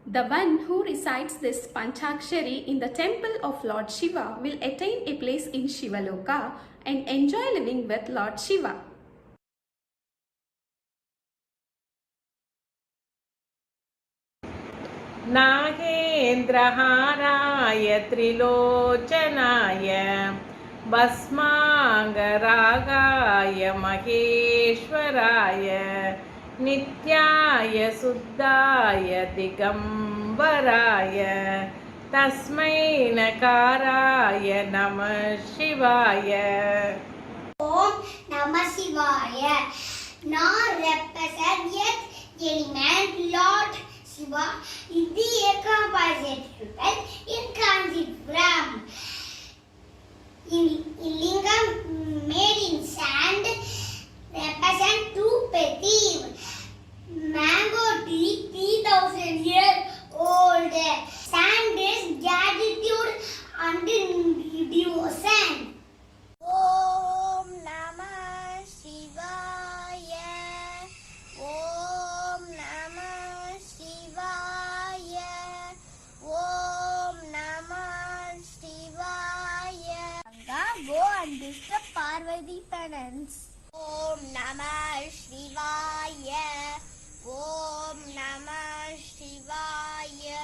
The one who recites this Panchakshari in the temple of Lord Shiva will attain a place in Shivaloka and enjoy living with Lord Shiva. नागेन्द्रहाराय त्रिलोचनाय भस्मांगरागाय महेश्वराय नित्याय शुद्धाय दिगंबराय तस्मै नकाराय नमः शिवाय. Om Namah Shivaya. Now represent element Lord Shiva in the composite in Kanchipuram. In lingam made in sand represent 2 petty. Mango tree 3000 years old. Sand is gratitude and devotion. Om Namah Shivaya. Om Namah Shivaya. Om Namah Shivaya. Ganga, go and disturb Parvati penance. Om Namah Shivaya. Om Namah Shivaya.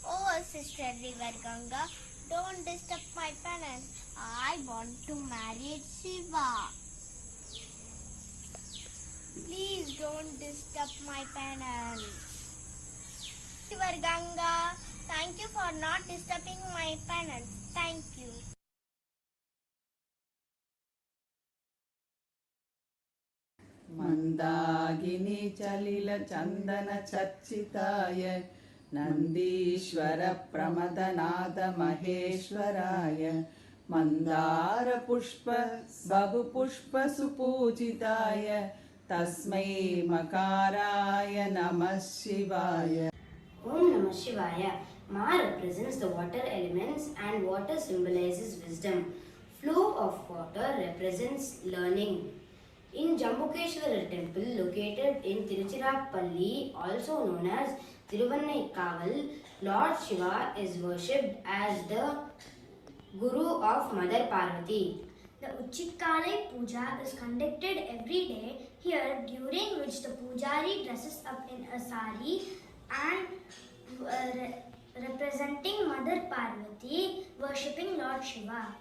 Oh, Sister River Ganga, don't disturb my penance. I want to marry Shiva. Please don't disturb my penance. River Ganga, thank you for not disturbing my penance. Thank you. Mandakini चलिल चंदन चर्चिताय नंदीश्वर प्रमदनाद महेश्वराय मंदार पुष्प बहुपुष्प सुपूजिताय तस्मै मकाराय नमः शिवाय. Om Namah Shivaya. Ma represents the water elements and water symbolizes wisdom. Flow of water represents learning. In Jambukeshwara temple located in Tiruchirappalli, also known as Thiruvannaikaval, Lord Shiva is worshipped as the Guru of Mother Parvati. The Uchikkalai Puja is conducted every day here, during which the pujari dresses up in a sari and representing Mother Parvati, worshipping Lord Shiva.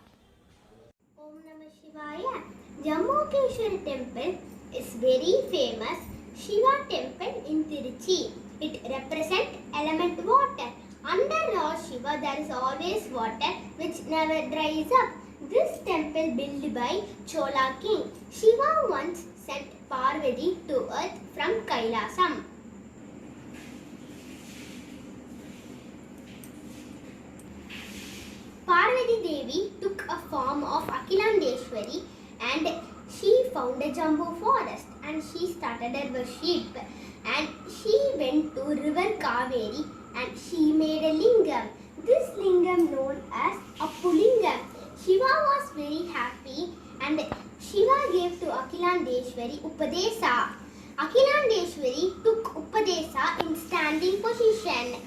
Om Namah Shivaya. Jammu Keshwari temple is very famous Shiva temple in Tiruchi. It represents element water. Under Lord Shiva there is always water which never dries up. This temple built by Chola king. Shiva once sent Parvati to earth from Kailasam. Parvati Devi took a form of Akhilandeshwari and she found a Jambu forest and she started her worship, and she went to river Kaveri and she made a lingam. This lingam known as Appulingam. Shiva was very happy and Shiva gave to Akhilandeshwari Upadesa. Akhilandeshwari took Upadesa in standing position.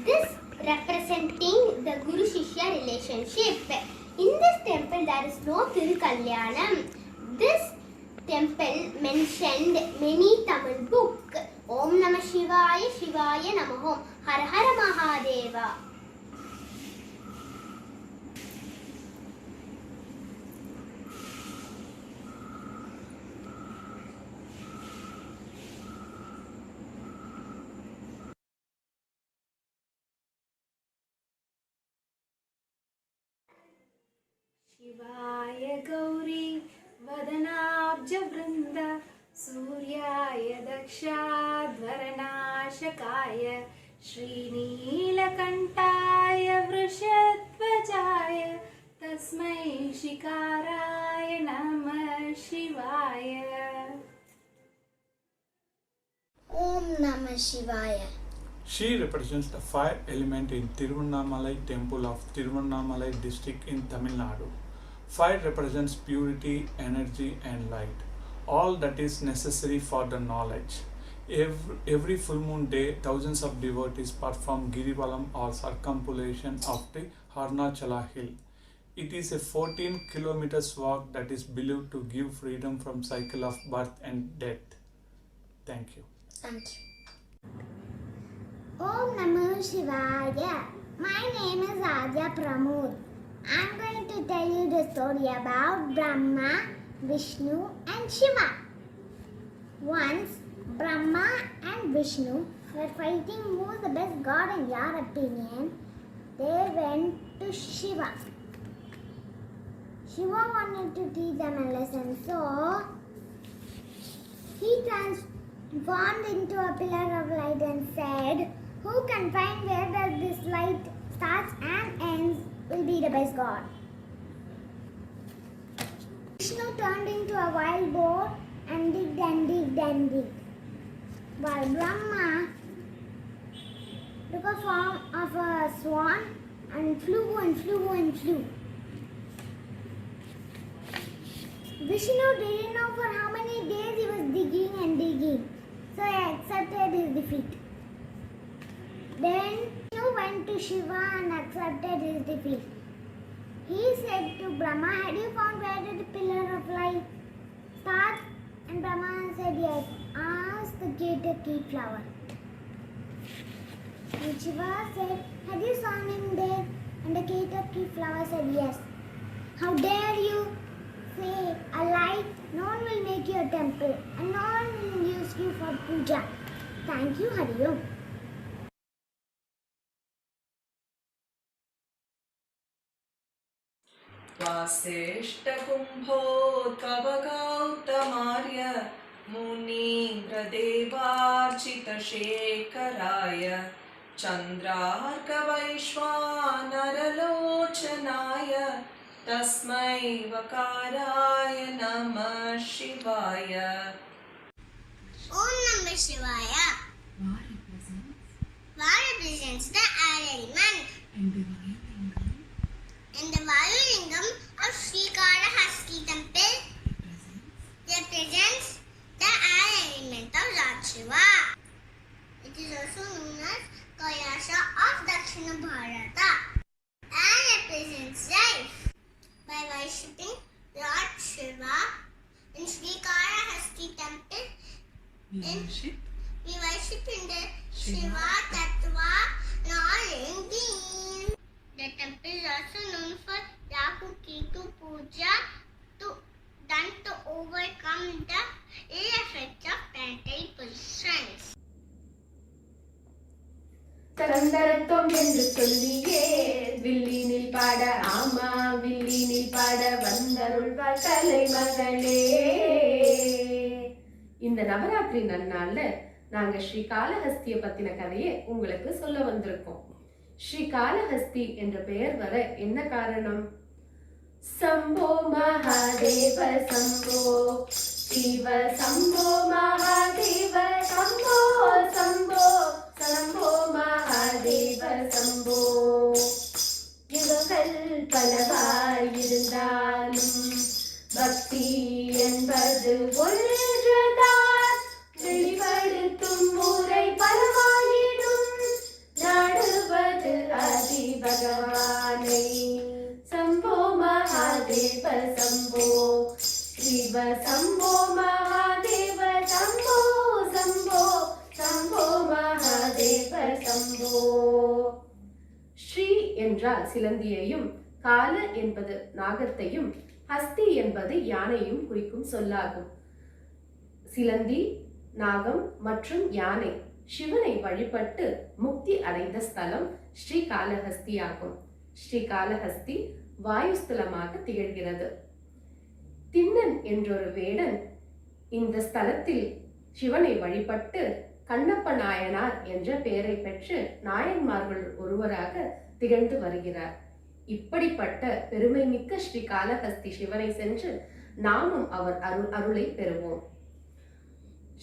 This representing the Guru Shishya relationship. In this temple there is no Thirukalyanam. This temple mentioned many Tamil book. Om Namah Shivaya, Shivaya Namaha, Har Har Mahadeva. शिवाय गौरी वदनाब्ज वृंद सूर्याय दक्षाध्वरनाशकाय श्रीनीलकण्ठाय वृषध्वजाय तस्मै शिकाराय नमः शिवाय. Om Namah Shivaya. She represents the fire element in Tiruvannamalai temple of Tiruvannamalai district in Tamil Nadu. Fire represents purity, energy and light, all that is necessary for the knowledge. Every full moon day, thousands of devotees perform Girivalam or circumambulation of the Arunachala hill. It is a 14 kilometers walk that is believed to give freedom from cycle of birth and death. Thank you. Thank you. Om Namah Shivaya. My name is Adya Pramod. I'm going to tell you the story about Brahma, Vishnu and Shiva. Once, Brahma and Vishnu were fighting who is the best god in your opinion. They went to Shiva. Shiva wanted to teach them a lesson, so he transformed into a pillar of light and said, who can find where does this light starts and ends will be the best god. Vishnu turned into a wild boar and digged and digged and digged, while Brahma took a form of a swan and flew and flew and flew. Vishnu didn't know for how many days he was digging and digging, so he accepted his defeat. Then Vishnu went to Shiva and accepted his defeat. He said to Brahma, had you found where did the pillar of light start? And Brahma said, yes. Ask the Ketaki flower. And Shiva said, had you seen him there? And the Ketaki flower said, yes. How dare you say a light? No one will make you a temple and no one will use you for puja. Thank you, Hari Om. वासिष्ठकुम्भोद्भवगौतमार्य मुनीन्द्रदेवार्चितशेखराय चन्द्रार्कवैश्वानरलोचनाय तस्मै वकाराय नमः शिवाय. Om Namah Shivaya. Va represents the air element. And the Vayu Lingam of Srikalahasti temple represents the air element of Lord Shiva. It is also known as Kailasha of Dakshina Bharata and represents life. By worshipping Lord Shiva in Srikalahasti temple, we worship in the Shiva Tattva knowing being. The temple is also known for Rahu Ketu Puja done to overcome the ill effects of planetary positions. கந்தரத்தோம் என்று சொல்லியே வில்லினில் பாட ஆமா வில்லினில் பாட வந்தருள்வாள் கலை மகளே. இந்த நவராத்திரி நன்னாள்ல நாங்க ஸ்ரீ காளஹஸ்திய பத்தின கதையை உங்களுக்கு சொல்ல வந்திருக்கோம். ஸ்ரீ காளஹஸ்தி என்ற பெயர் வர என்ன காரணம்? சம்போ மகாதேவ சம்போ சிவ சம்போ மகாதேவ சம்போ சம்போ சம்போ மகாதேவ சம்போ. யுகங்கள் பலவாயிருந்தாலும் பக்தி என்பது ஒன்றுதான். வெளிப்படுத்தும் முறை பலவாயினும் நாடுவது அதி பகவானை. சம்போ மகாதேவ சம்போ சிவ சம்போ மகாதேவ சம்போ சம்போ சம்போ மகாதேவ சம்போ. ஸ்ரீ என்றால் சிலந்தியையும், கால என்பது நாகத்தையும், ஹஸ்தி என்பது யானையும் குறிக்கும் சொல்லாகும். சிலந்தி, நாகம் மற்றும் யானை சிவனை வழிபட்டு முக்தி அடைந்த ஸ்தலம் ஸ்ரீ காளஹஸ்தி ஆகும். ஸ்ரீ காளஹஸ்தி வாயுஸ்தலமாக திகழ்கிறது. திண்ணன் என்றொரு வேடன் இந்த ஸ்தலத்தில் சிவனை வழிபட்டு கண்ணப்ப நாயனார் என்ற பெயரை பெற்று நாயன்மார்கள் ஒருவராக திகழ்ந்து வருகிறார். இப்படிப்பட்ட பெருமை மிக்க ஸ்ரீ காளஹஸ்தி சிவனை சென்று நாமும் அவர் அருளை பெறுவோம்.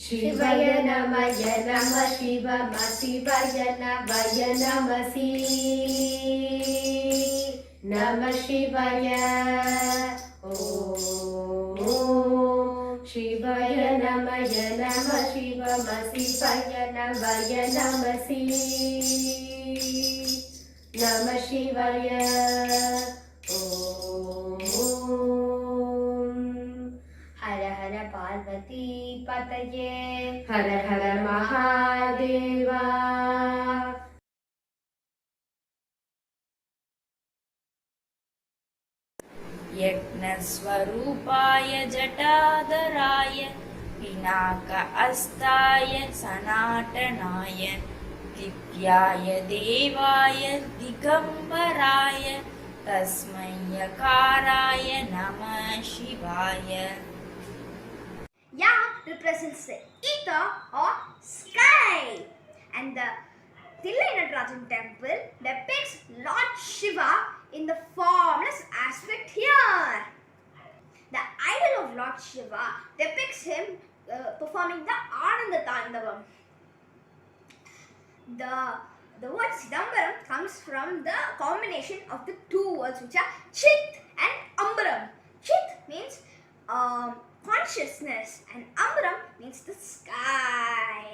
சிவய நமய நம சிவம சிவய நமய நமசி நம சிவய ஓம் சிவய நமய நம சிவம சிவய நமய நமசி நம சிவய ஓம். ஹர ஹர பார்வதி பதயே ஹர ஹர மகாதேவா. यज्ञस्वरूपाय जटाधराय पिनाक अस्ताय सनातनाय दिव्याय देवाय दिगंबराय तस्मै यकाराय नमः शिवाय. Ya represents the ether or sky, and the Thillai Natarajan temple depicts Lord Shiva in the formless aspect here. The idol of Lord Shiva depicts him performing the Ananda Tandavam. The word Sidambaram comes from the combination of the two words which are Chit and Ambaram. Chit means consciousness and Ambaram means the sky.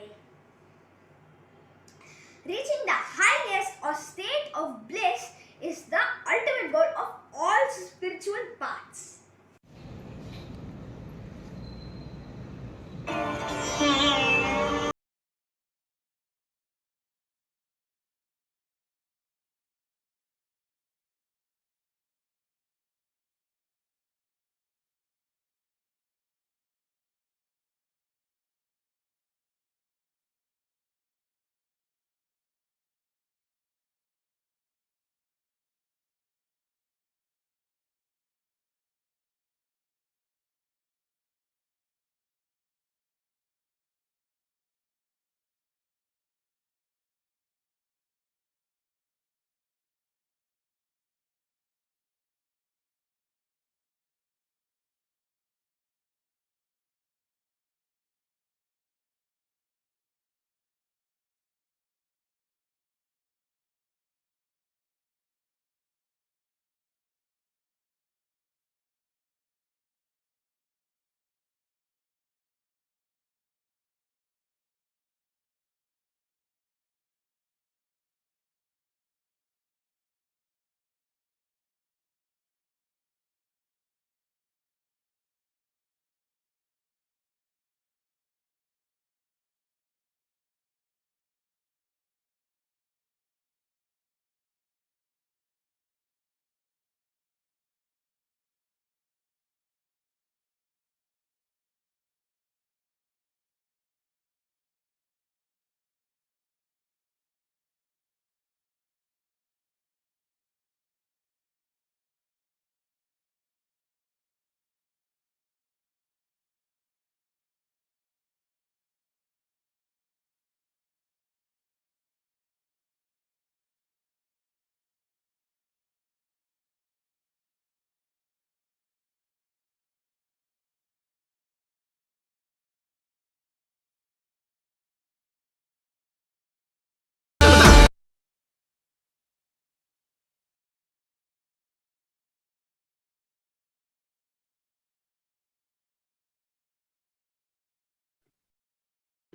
Reaching the highest or state of bliss is the ultimate goal of all spiritual paths.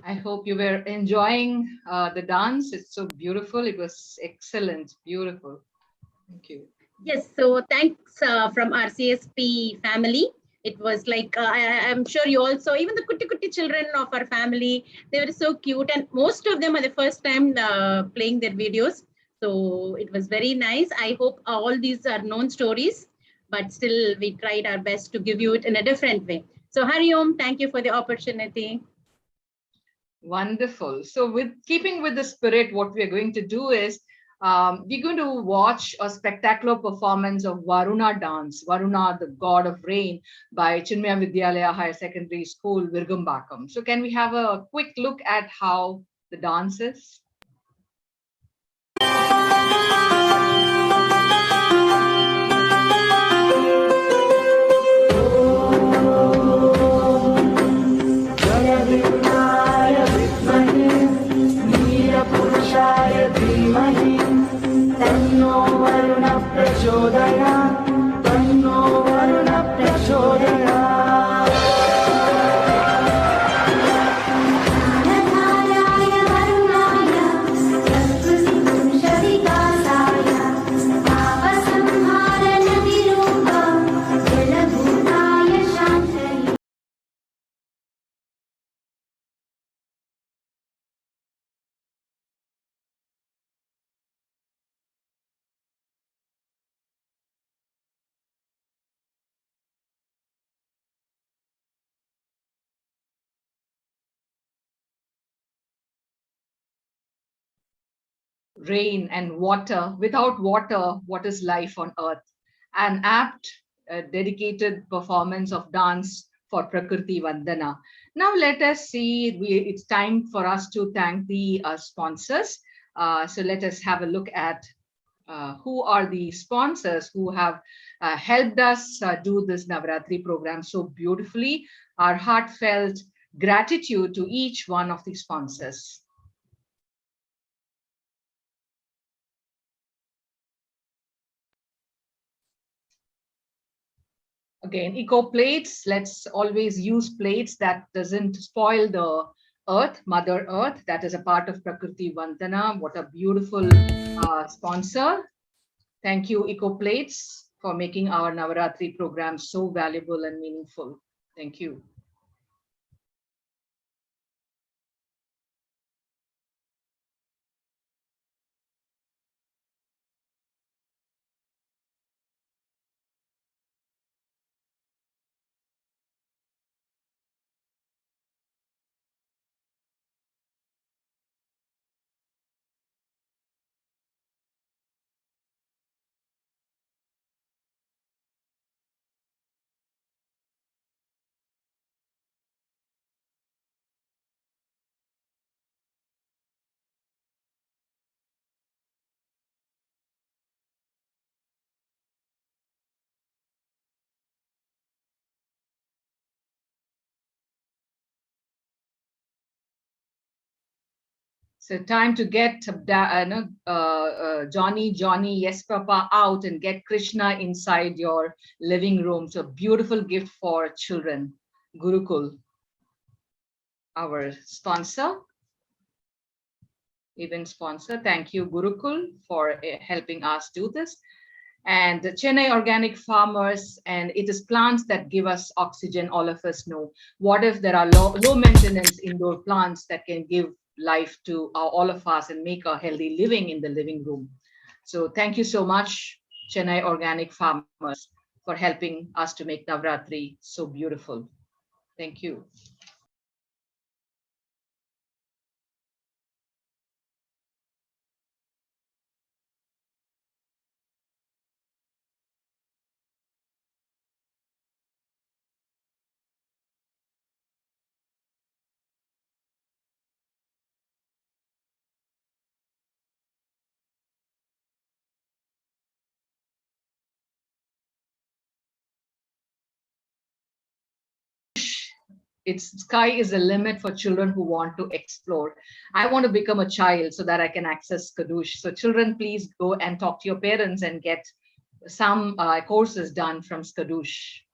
I hope you were enjoying the dance. It's so beautiful. It was excellent, beautiful. Thank you. Yes, so thanks from our CSP family. It was like, I'm sure you also, even the kutti children of our family, they were so cute, and most of them are the first time playing their videos. So it was very nice. I hope all these are known stories, but still we tried our best to give you it in a different way. So Hari Om, thank you for the opportunity. Wonderful. So with keeping with the spirit, what we are going to do is we're going to watch a spectacular performance of Varuna dance, Varuna, the god of rain, by Chinmaya Vidyalaya Higher Secondary School, Virgambakam. So can we have a quick look at how the dance is? तन्नो वरुण प्रचोदयात् तन्नो वरुण प्रचोदयात् नाराय वरुणाय प्रकृतिपुंसविकासाय पापसंहारनतिरूपं जलभूताय शान्तये. Rain and water. Without water, what is life on earth? An apt, dedicated performance of dance for Prakriti Vandana. Now let us see, it's time for us to thank the sponsors. So let us have a look at who are the sponsors who have helped us do this Navaratri program so beautifully. Our heartfelt gratitude to each one of the sponsors. Again, eco plates. Let's always use plates that doesn't spoil the earth, Mother Earth. That is a part of Prakriti Vandana. What a beautiful sponsor. Thank you, Eco Plates, for making our Navaratri program so valuable and meaningful. Thank you. So time to get Johnny, yes, Papa, out and get Krishna inside your living room. So beautiful gift for children. Gurukul, our sponsor, event sponsor. Thank you, Gurukul, for helping us do this. And the Chennai Organic Farmers, and it is plants that give us oxygen. All of us know. What if there are low maintenance indoor plants that can give life to all of us and make a healthy living in the living room? So thank you so much, Chennai Organic Farmers, for helping us to make Navaratri so beautiful. Thank you. It's sky is the limit for children who want to explore. I want to become a child so that I can access Kadush. So children, please go and talk to your parents and get some courses done from Skadush.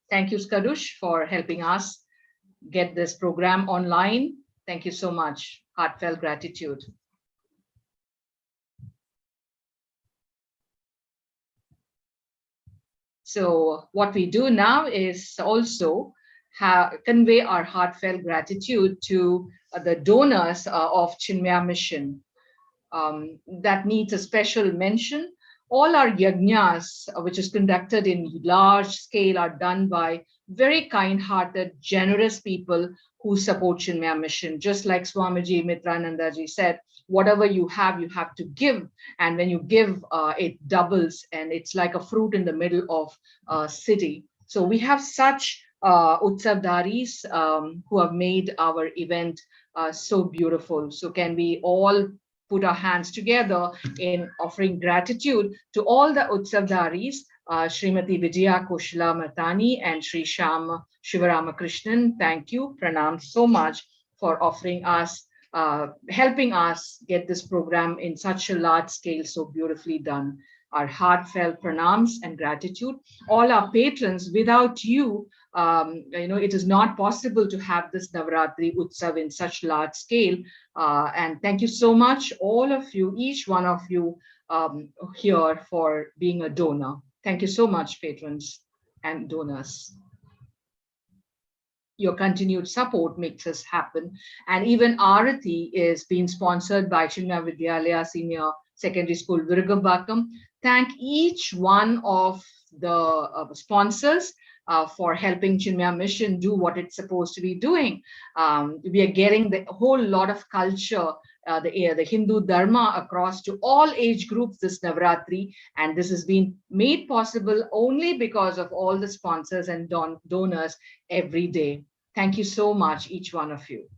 Thank you, Skadush, for helping us get this program online. Thank you so much. Heartfelt gratitude. So what we do now is also convey our heartfelt gratitude to the donors of Chinmaya Mission. That needs a special mention. All our yajnas, which is conducted in large scale, are done by very kind-hearted, generous people who support Chinmaya Mission. Just like Swamiji Mitranandaji said, whatever you have to give. And when you give, it doubles, and it's like a fruit in the middle of a city. So we have such Utsavdaris who have made our event so beautiful. So can we all put our hands together in offering gratitude to all the Utsavdaris, Srimati Vijaya Kushla Matani and Sri Sham Shivaramakrishnan. Thank you, pranam so much for offering us, helping us get this program in such a large scale, so beautifully done. Our heartfelt pranams and gratitude. All our patrons, without you, it is not possible to have this Navaratri Utsav in such large scale. And thank you so much, all of you, each one of you here for being a donor. Thank you so much, patrons and donors. Your continued support makes us happen. And even Arati is being sponsored by Chinmaya Vidyalaya Senior Secondary School, Virugambakam. Thank each one of the sponsors for helping Chinmaya Mission do what it's supposed to be doing. We are getting the whole lot of culture, the Hindu Dharma across to all age groups this Navaratri, and this has been made possible only because of all the sponsors and donors every day. Thank you so much, each one of you.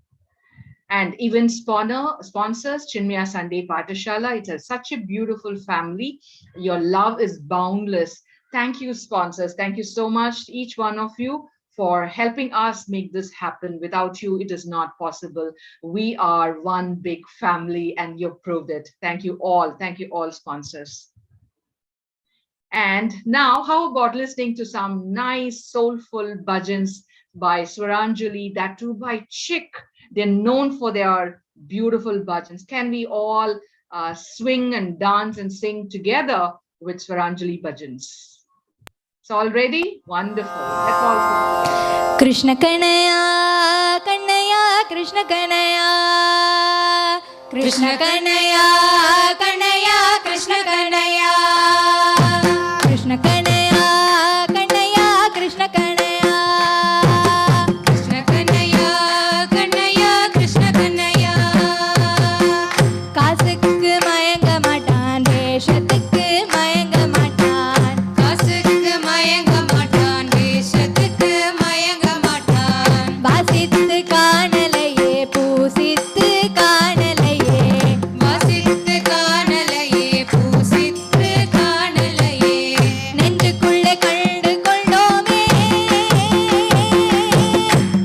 And even sponsors, Chinmaya Sunday Patashala. It's such a beautiful family. Your love is boundless. Thank you, sponsors. Thank you so much, each one of you, for helping us make this happen. Without you, it is not possible. We are one big family, and you've proved it. Thank you all. Thank you all, sponsors. And now, how about listening to some nice, soulful bhajans by Swaranjali, that too by Chick. They're known for their beautiful bhajans. Can we all swing and dance and sing together with Swaranjali bhajans? So all ready? Wonderful. Let's all sing together. Krishna Kanaya, Kanaya, Krishna Kanaya, Krishna Kanaya, Kanaya, Krishna Kanaya, Krishna Kanaya, Kanaya, Krishna Kanaya, Krishna Kanaya, Kanaya, Krishna Kanaya. காசுக்கு மயங்க மாட்டான், வேஷத்துக்கு மயங்க மாட்டான், காசுக்கு மயங்க மாட்டான், வேஷத்துக்கு மயங்க மாட்டான். வாசித்து காணலையே, பூசித்து காணலையே, வாசித்து காணலையே, பூசித்து காணலையே, நெஞ்சுக்குள்ளே கண்டு கொண்டோமே,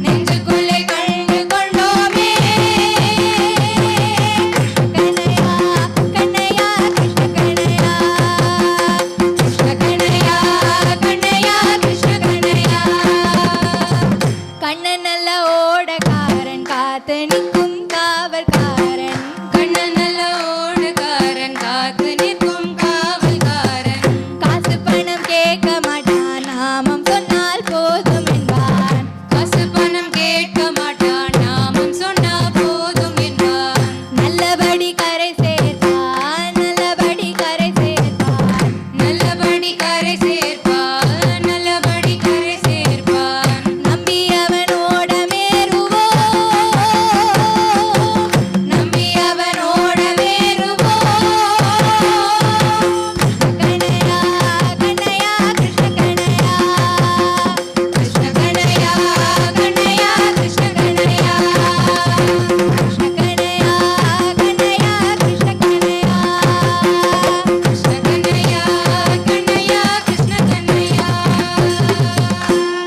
நெஞ்சுக்குள்ளே கண்டு கொண்டோமே. கண்ணன் நல்ல ஓடக்காரன், காத்து நிற்கும் காவல்காரன், கண்ணன் நல்ல ஓடக்காரன், காத்து நிற்கும் காவல்காரன். காசு பணம் கேட்க மாட்டான், நாமம் சொன்னால் போதும் என்பான், காசு பணம் கேட்க மாட்டான், நாமம் சொன்னா போதும் என்பான். நல்லபடி கரை சேர்ப்பான், நல்லபடி கரை சேர்ப்பான், நல்லபடி கரை சேர்ப்பான், நல்லபடி கரை சேர்ப்பான். நம்பி அவனோட மேருவோம், நம்பி அவனோட மேருவோம். கண்ணையா, கண்ணையா, கிருஷ்ண கண்ணையா, கிருஷ்ண கண்ணையா, கண்ணையா, கிருஷ்ண கண்ணையா, கிருஷ்ண கண்ணையா, கண்ணையா, கிருஷ்ண கண்ணையா, கிருஷ்ண கண்ணையா, கண்ணையா, கிருஷ்ண கண்ணையா.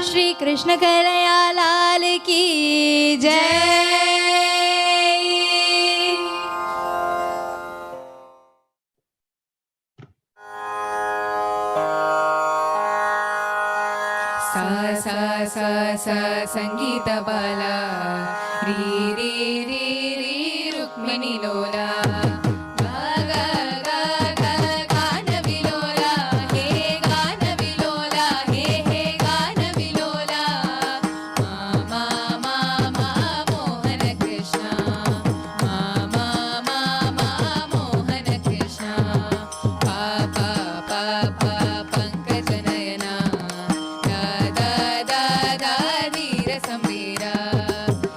श्री कृष्ण कन्हैया लाल की जय. सा सा सा सा सङ्गीतबाला री री री री रुक्मिणीलोला गा गा गा गा गानविलोला हे गानविलोला हे हे गानविलोला मा मा मा मोहन कृष्ण मा मा मा मा मोहन कृष्ण पा पा पा पा पंकजनयना दा दा दा दा धीर संवीरा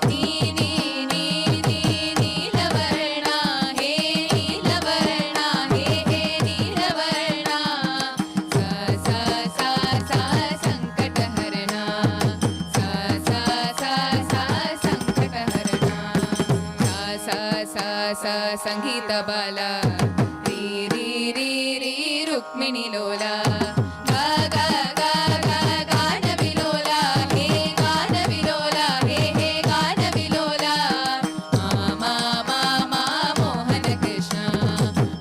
नी नी नी नी नीलवर्णा हे नीलवर्णा हे हे नीलवर्णा सा सा सा सा संकटहरणा सा सा सा सा संकटहरणा सा सा सा संगीतबाला री री री री रुक्मिणीलोला गा गा गा गा गानविलोला हे गानविलोला हे हे गानविलोला मा मा मा मा मोहन कृष्ण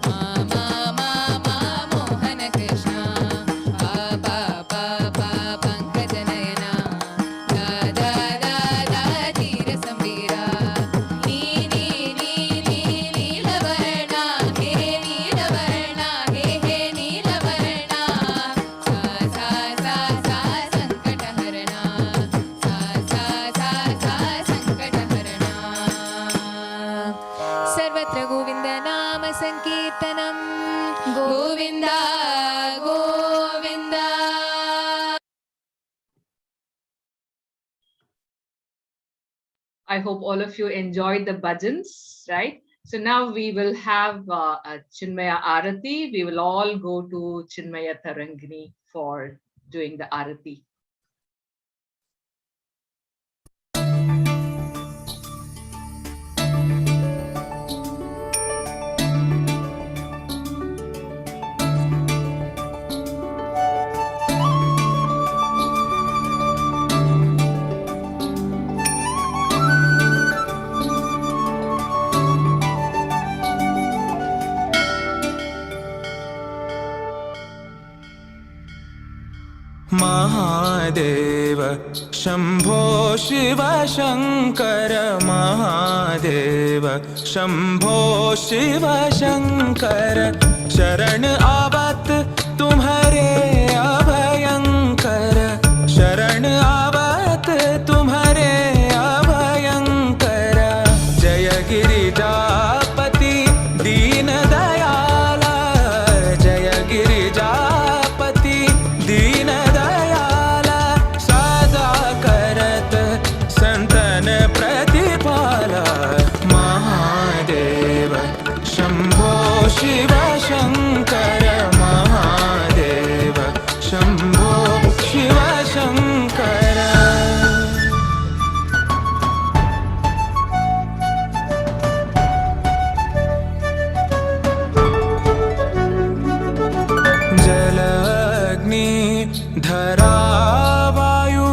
मा मा मा मा मोहन कृष्ण पा पा पा पा पंकजनयना दा दा दा दा धीर संवीरा नी नी नी नी नीलवर्णा हे नीलवर्णा हे हे नीलवर्णा सा सा सा सा संकटहरणा सा सा सा सा संकटहरणा सर्वत्र गोविन्द नाम संकीर्तनं Govind Govind I hope all of you enjoyed the bhajans, right? So now we will have a Chinmaya Arati. We will all go to Chinmaya Tarangini for doing the Arati. Mahadev Shambho Shiv Shankar Mahadev Shambho Shiv Shankar शरण आवत तुम्हारे अभयंकर शरण आवत तुम्हारे अभयंकर जय गिरिजापति दीन दयाला जय गिरिजापति दीन दयाला सदा करत संतन प्रतिपाला महादेव शम्भो शिव शङ्कर महादेव शम्भो शिव शङ्कर जलग्नि धरा वायु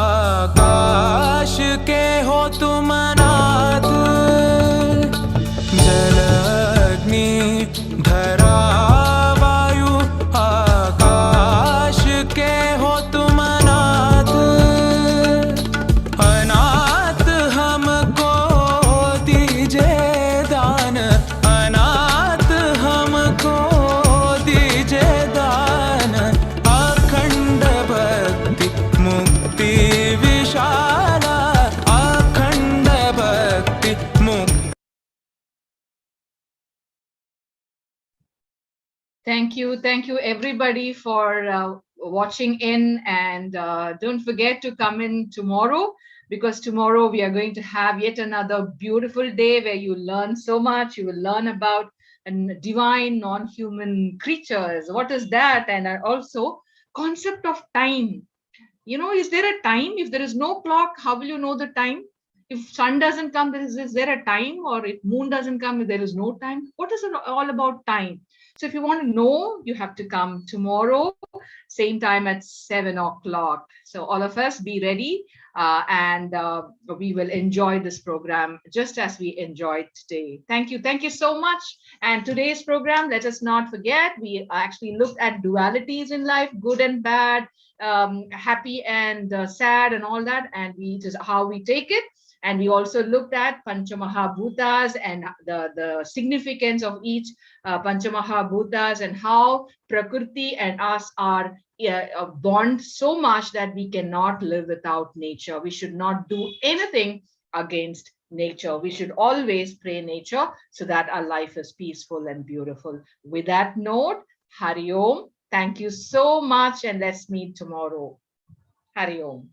आकाश के हो तुम नाथ जलग्नि धरा वायु आकाश के हो तुम नाथ अनाथ हमको दीजिए दान अनाथ हमको दीजिए दान अखंड भक्ति मुक्ति विशाला अखंड भक्ति मुक्ति Thank you everybody for watching in, and don't forget to come in tomorrow, because tomorrow we are going to have yet another beautiful day where you learn so much. You will learn about divine non-human creatures. What is that? And also concept of time. You know, is there a time? If there is no clock, how will you know the time? If sun doesn't come, is there a time? Or if moon doesn't come, there is no time. What is it all about time? So if you want to know, you have to come tomorrow, same time at 7 o'clock. So all of us be ready, and we will enjoy this program just as we enjoyed today. Thank you. Thank you so much. And today's program, let us not forget, we actually looked at dualities in life, good and bad, happy and sad and all that, and just how we take it. And we also looked at Panchamahabhutas and the significance of each Panchamahabhutas, and how Prakriti and us are bond so much that we cannot live without nature. We should not do anything against nature. We should always pray nature so that our life is peaceful and beautiful. With that note, Hari Om. Thank you so much, and let's meet tomorrow. Hari Om.